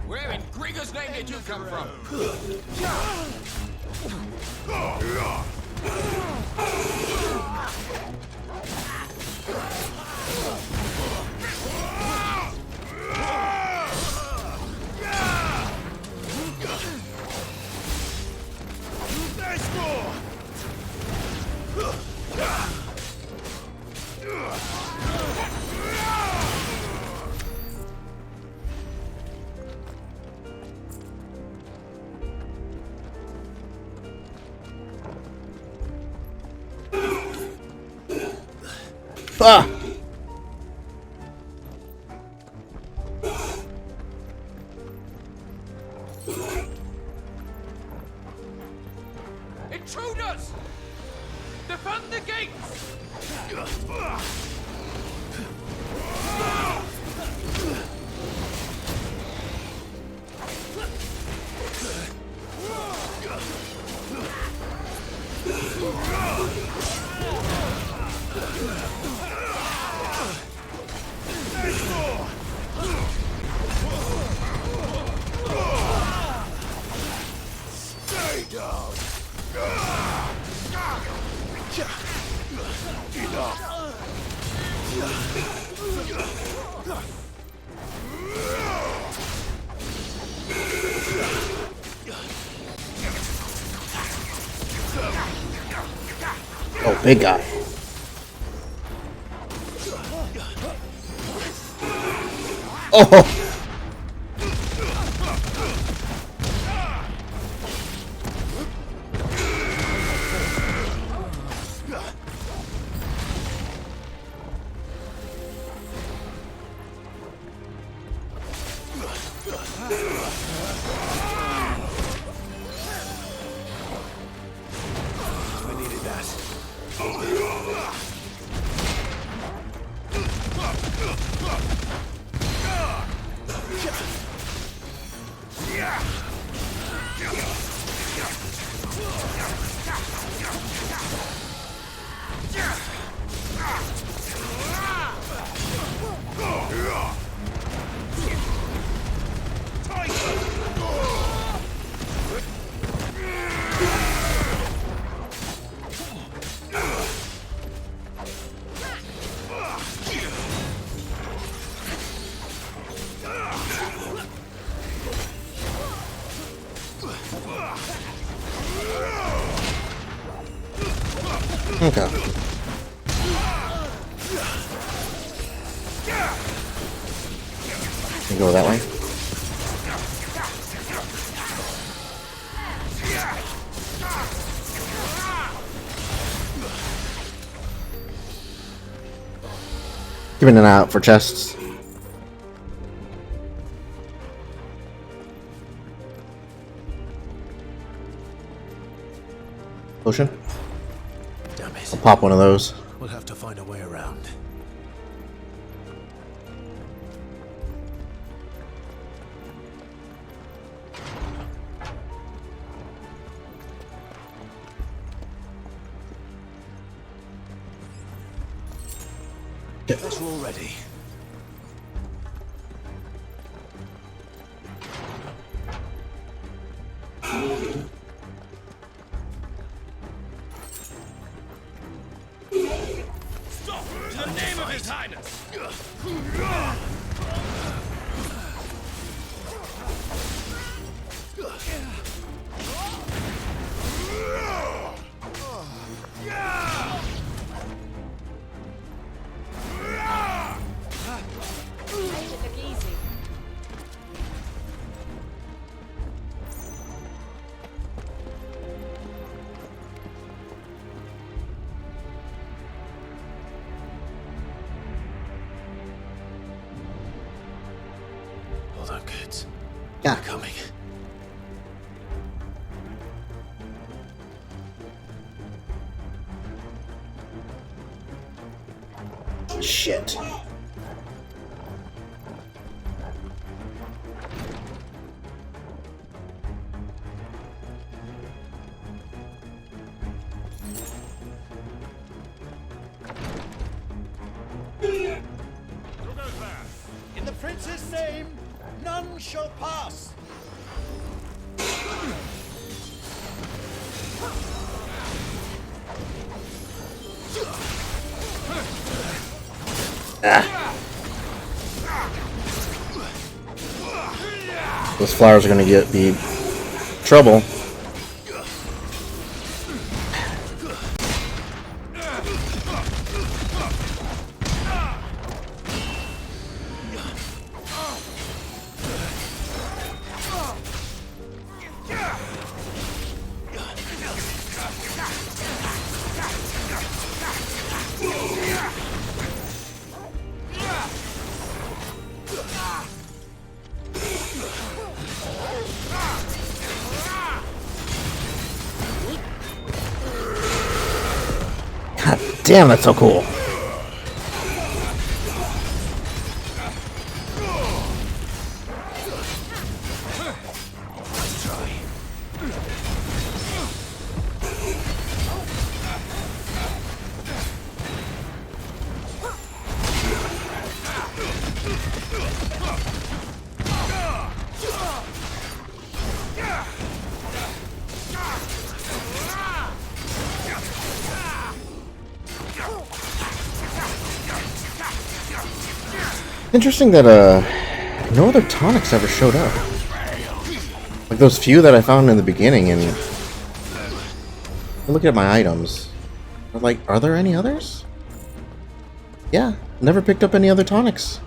Where in Grieger's name did you come from? Ah! Intruders! Defend the gates! Stay down! Oh, big guy. Oh! I needed that. Okay. You go that way. Keeping an eye out for chests. Potion? Damn it. I'll pop one of those. We'll have to find a way around. Guess we're all ready. Stop! In the name of His Highness! Made it look easy. Hold on, kids. Yeah. They're coming. Shit. In the prince's name, none shall pass. Those flowers are gonna be trouble. God damn, that's so cool. Interesting that no other tonics ever showed up. Like those few that I found in the beginning, and look at my items. I'm like, are there any others? Yeah, never picked up any other tonics.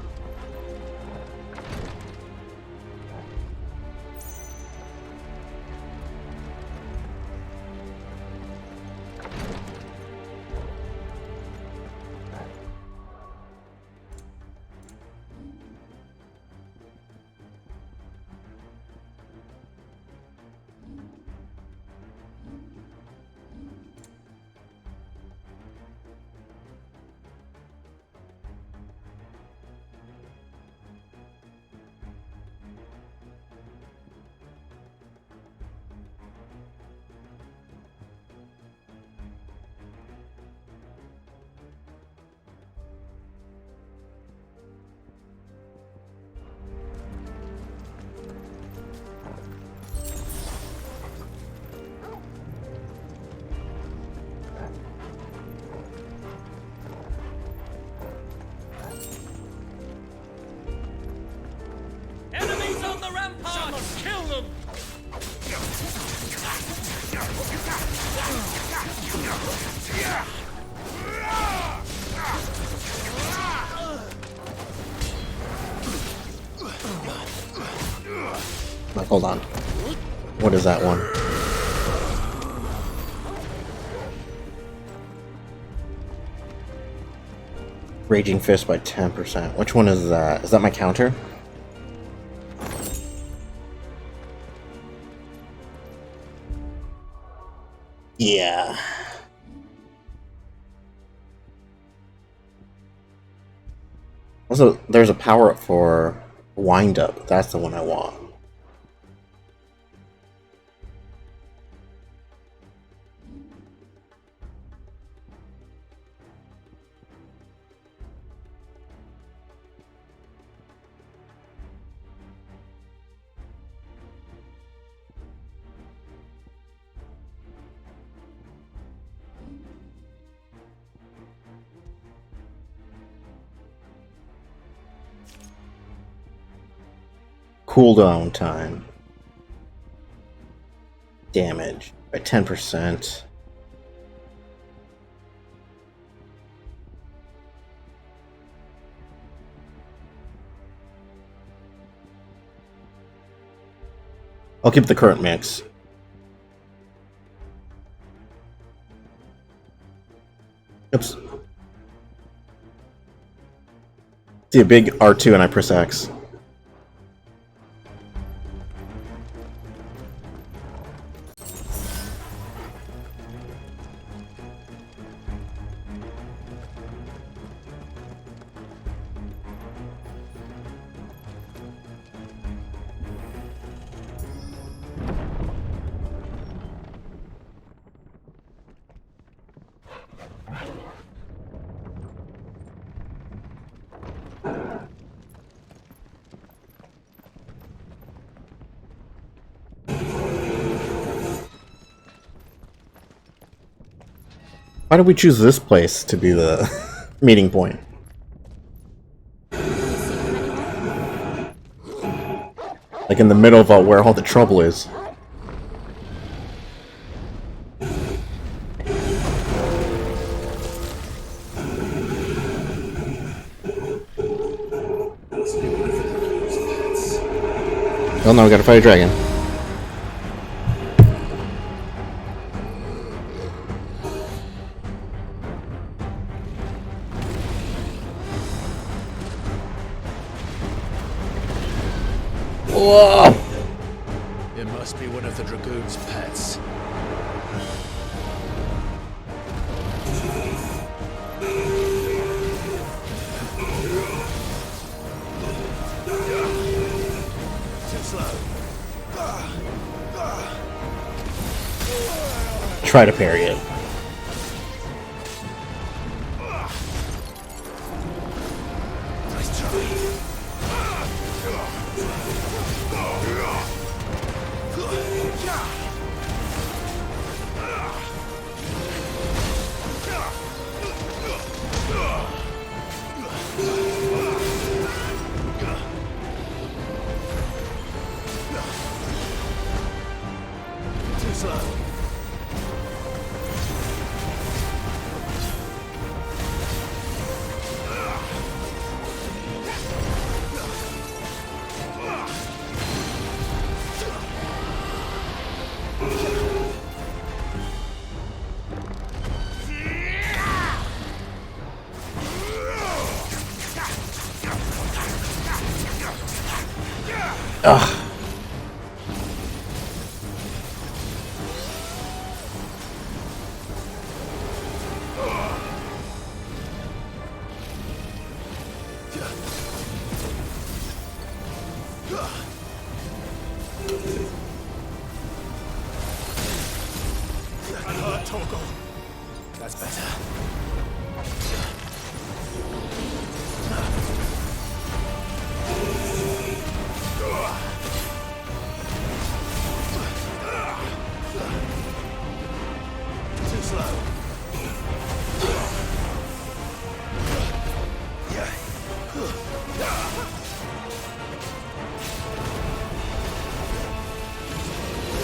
Like, hold on. What is that one? Raging Fist by 10%. Which one is that? Is that my counter? Yeah. Also, there's a power-up for Wind Up. That's the one I want. Cooldown time. Damage by 10%. I'll keep the current mix. Oops. See a big R2 and I press X. Why did we choose this place to be the meeting point? Like in the middle of where all the trouble is. Oh no, we gotta fight a dragon. Whoa! It must be one of the Dragoon's pets. Too slow. Try to parry it. Nice try. Too slow. Ugh. Toggle. That's better. Too slow.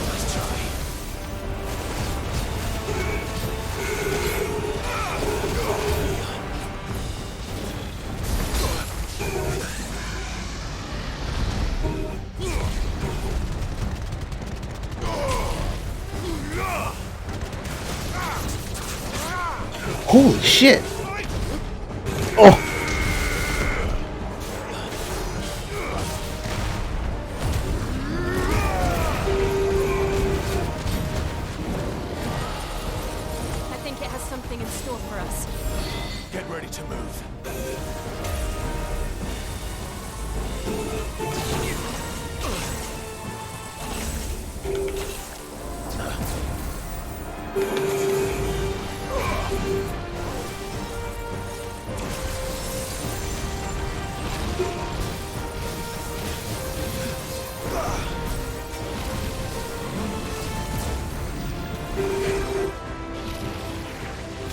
Nice try. Holy shit! Oh! I think it has something in store for us. Get ready to move.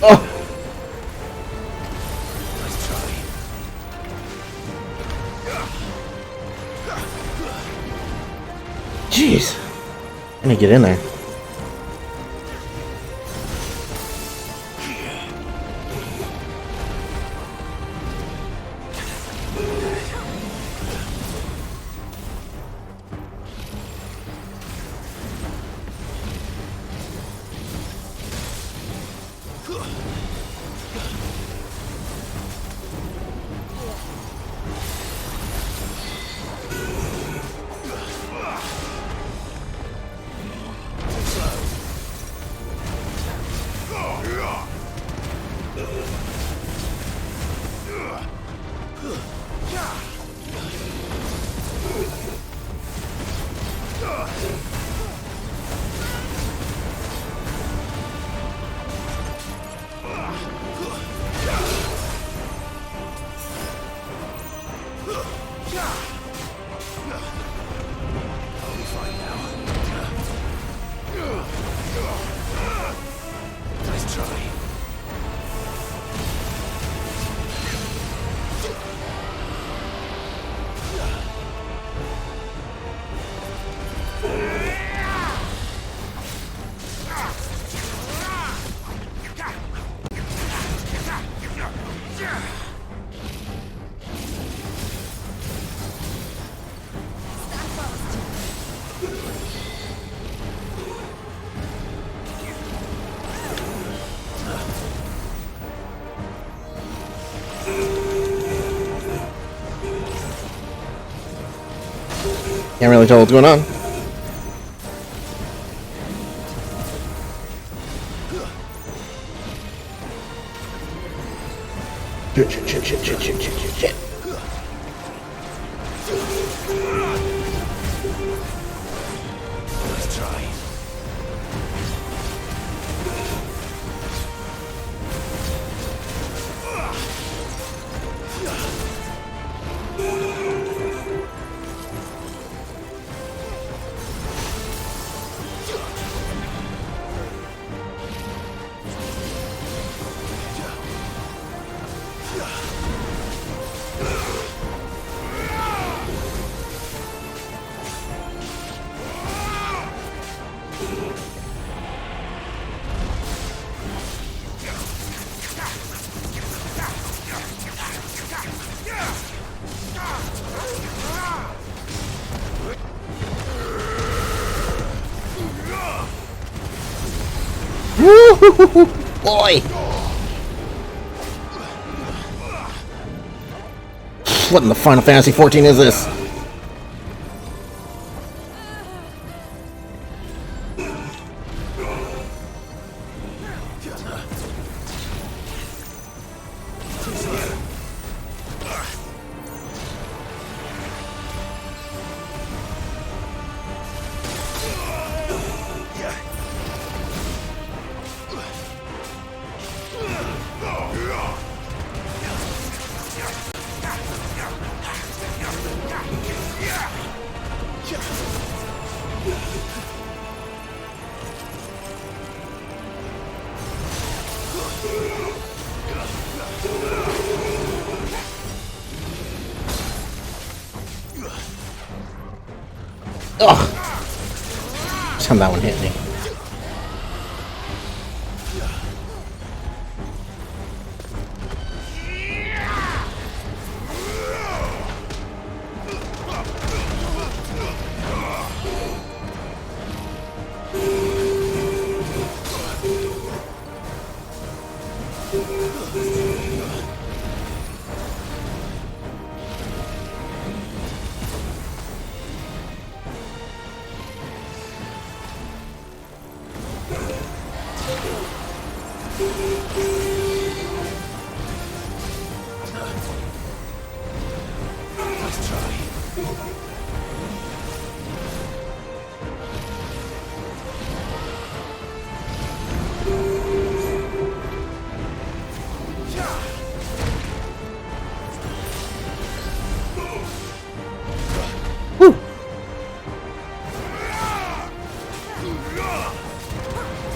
Oh! Jeez. Let me get in there. Can't really tell what's going on. Shit. Let's try. Woo-hoo-hoo-hoo. Boy! What in the Final Fantasy 14 is this? Ugh! Time that one hit me. Let's try.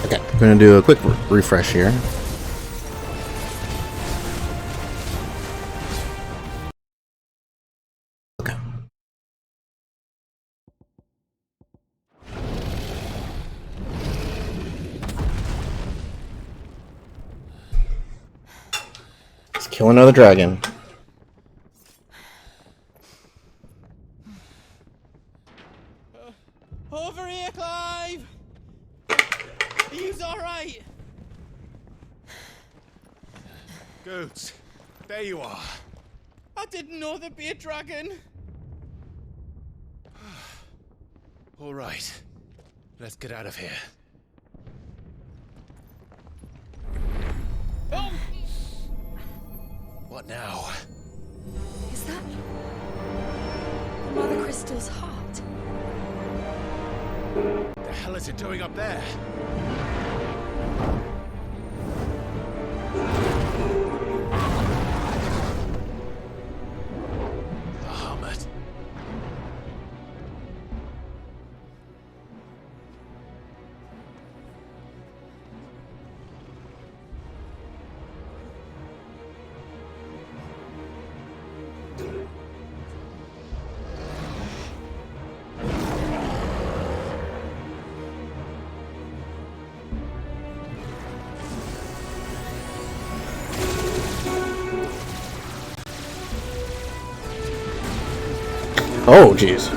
Okay, I'm gonna do a quick refresh here. Okay. Let's kill another dragon. Over here, Clive! Are you alright? Goats, there you are. I didn't know there'd be a dragon. All right, let's get out of here. Oh! What now? Is that Mother Crystal's heart? The hell is it doing up there? Bahamut. Oh, jeez.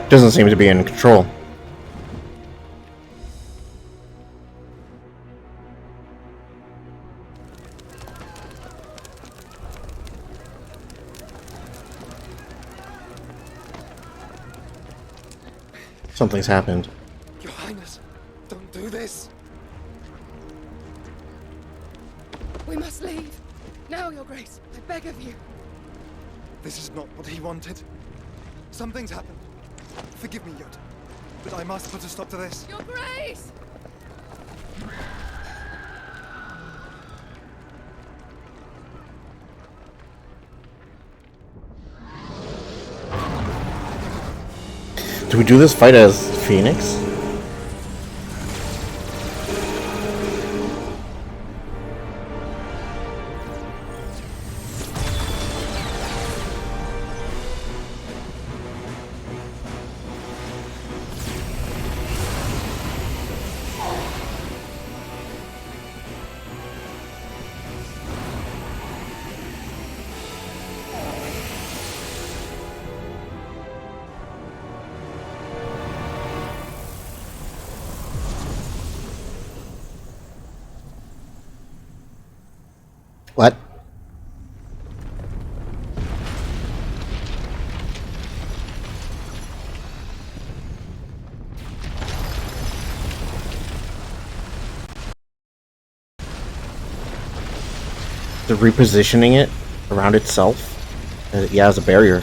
Doesn't seem to be in control. Something's happened. Your Highness, don't do this. We must leave. Now, Your Grace, I beg of you. This is not what he wanted. Something's happened. Forgive me, Yoda, but I must put a stop to this. Your Grace! Do we do this fight as Phoenix? What? They're repositioning it around itself? Yeah, as a barrier.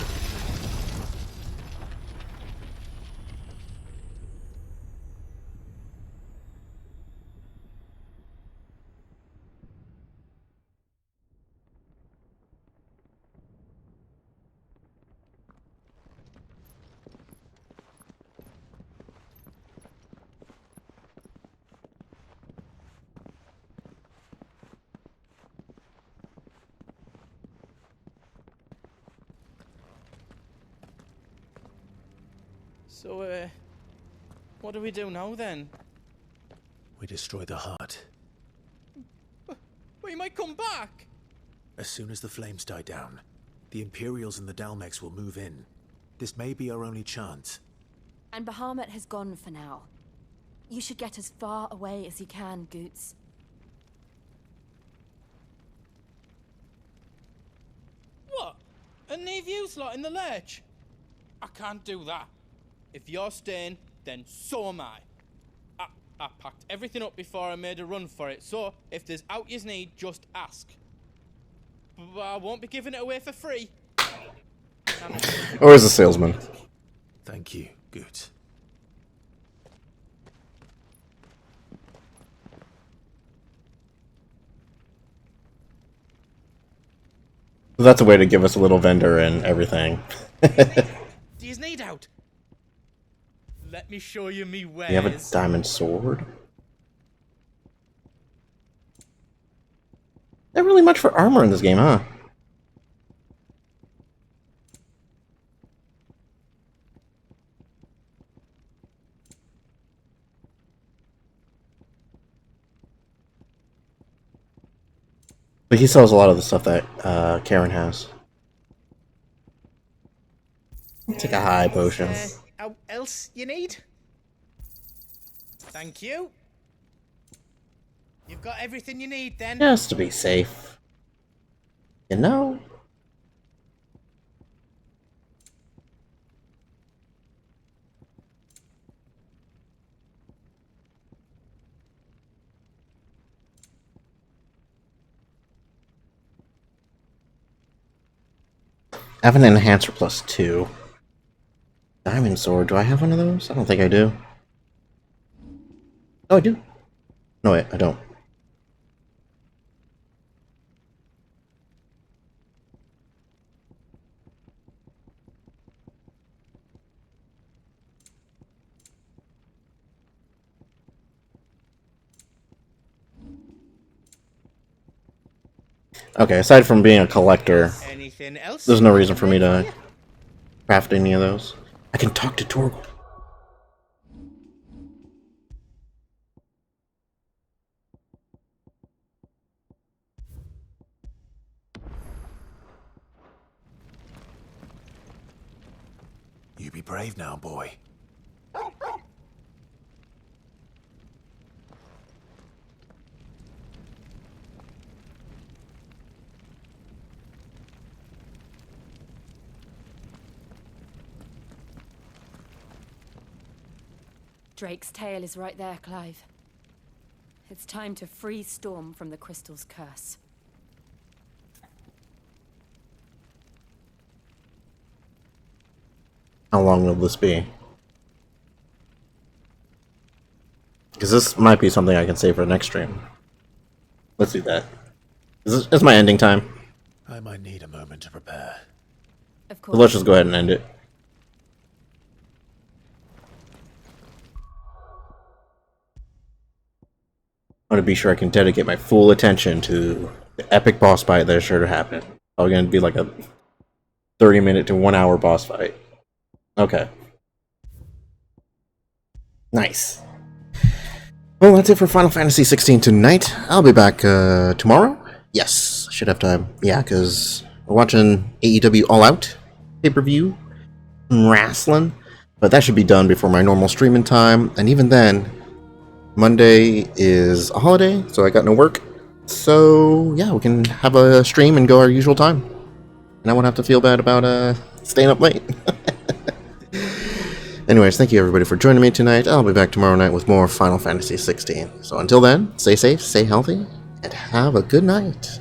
So, what do we do now then? We destroy the heart. We might come back! As soon as the flames die down, the Imperials and the Dalmex will move in. This may be our only chance. And Bahamut has gone for now. You should get as far away as you can, Goots. leave you slot in the lurch. I can't do that. If you're staying, then so am I. I packed everything up before I made a run for it, so if there's out you need, just ask. But I won't be giving it away for free. Or as a salesman. Thank you, Goot. That's a way to give us a little vendor and everything. Do you need out? Let me show you me wares. You have a diamond sword? Not really much for armor in this game, huh? But he sells a lot of the stuff that Karen has. Take a high potion. Else you need? Thank you. You've got everything you need then. Just to be safe. You know? I have an enhancer +2. Diamond sword, do I have one of those? I don't think I do. Oh, I do. No, wait, I don't. Okay, aside from being a collector, there's no reason for me to craft any of those. I can talk to Torgal. You be brave now, boy. Drake's tail is right there, Clive. It's time to free Storm from the crystal's curse. How long will this be? Because this might be something I can save for the next stream. Let's do that. This is my ending time. I might need a moment to prepare. Of So let's just go ahead and end it. I want to be sure I can dedicate my full attention to the epic boss fight that is sure to happen. Probably going to be like a 30-minute to 1-hour boss fight. Okay. Nice. Well, that's it for Final Fantasy XVI tonight. I'll be back tomorrow. Yes, should have time. Yeah, because we're watching AEW All Out pay-per-view. Wrestling. But that should be done before my normal streaming time. And even then, Monday is a holiday, so I got no work. So, yeah, we can have a stream and go our usual time. And I won't have to feel bad about staying up late. Anyways, thank you everybody for joining me tonight. I'll be back tomorrow night with more Final Fantasy XVI. So until then, stay safe, stay healthy, and have a good night.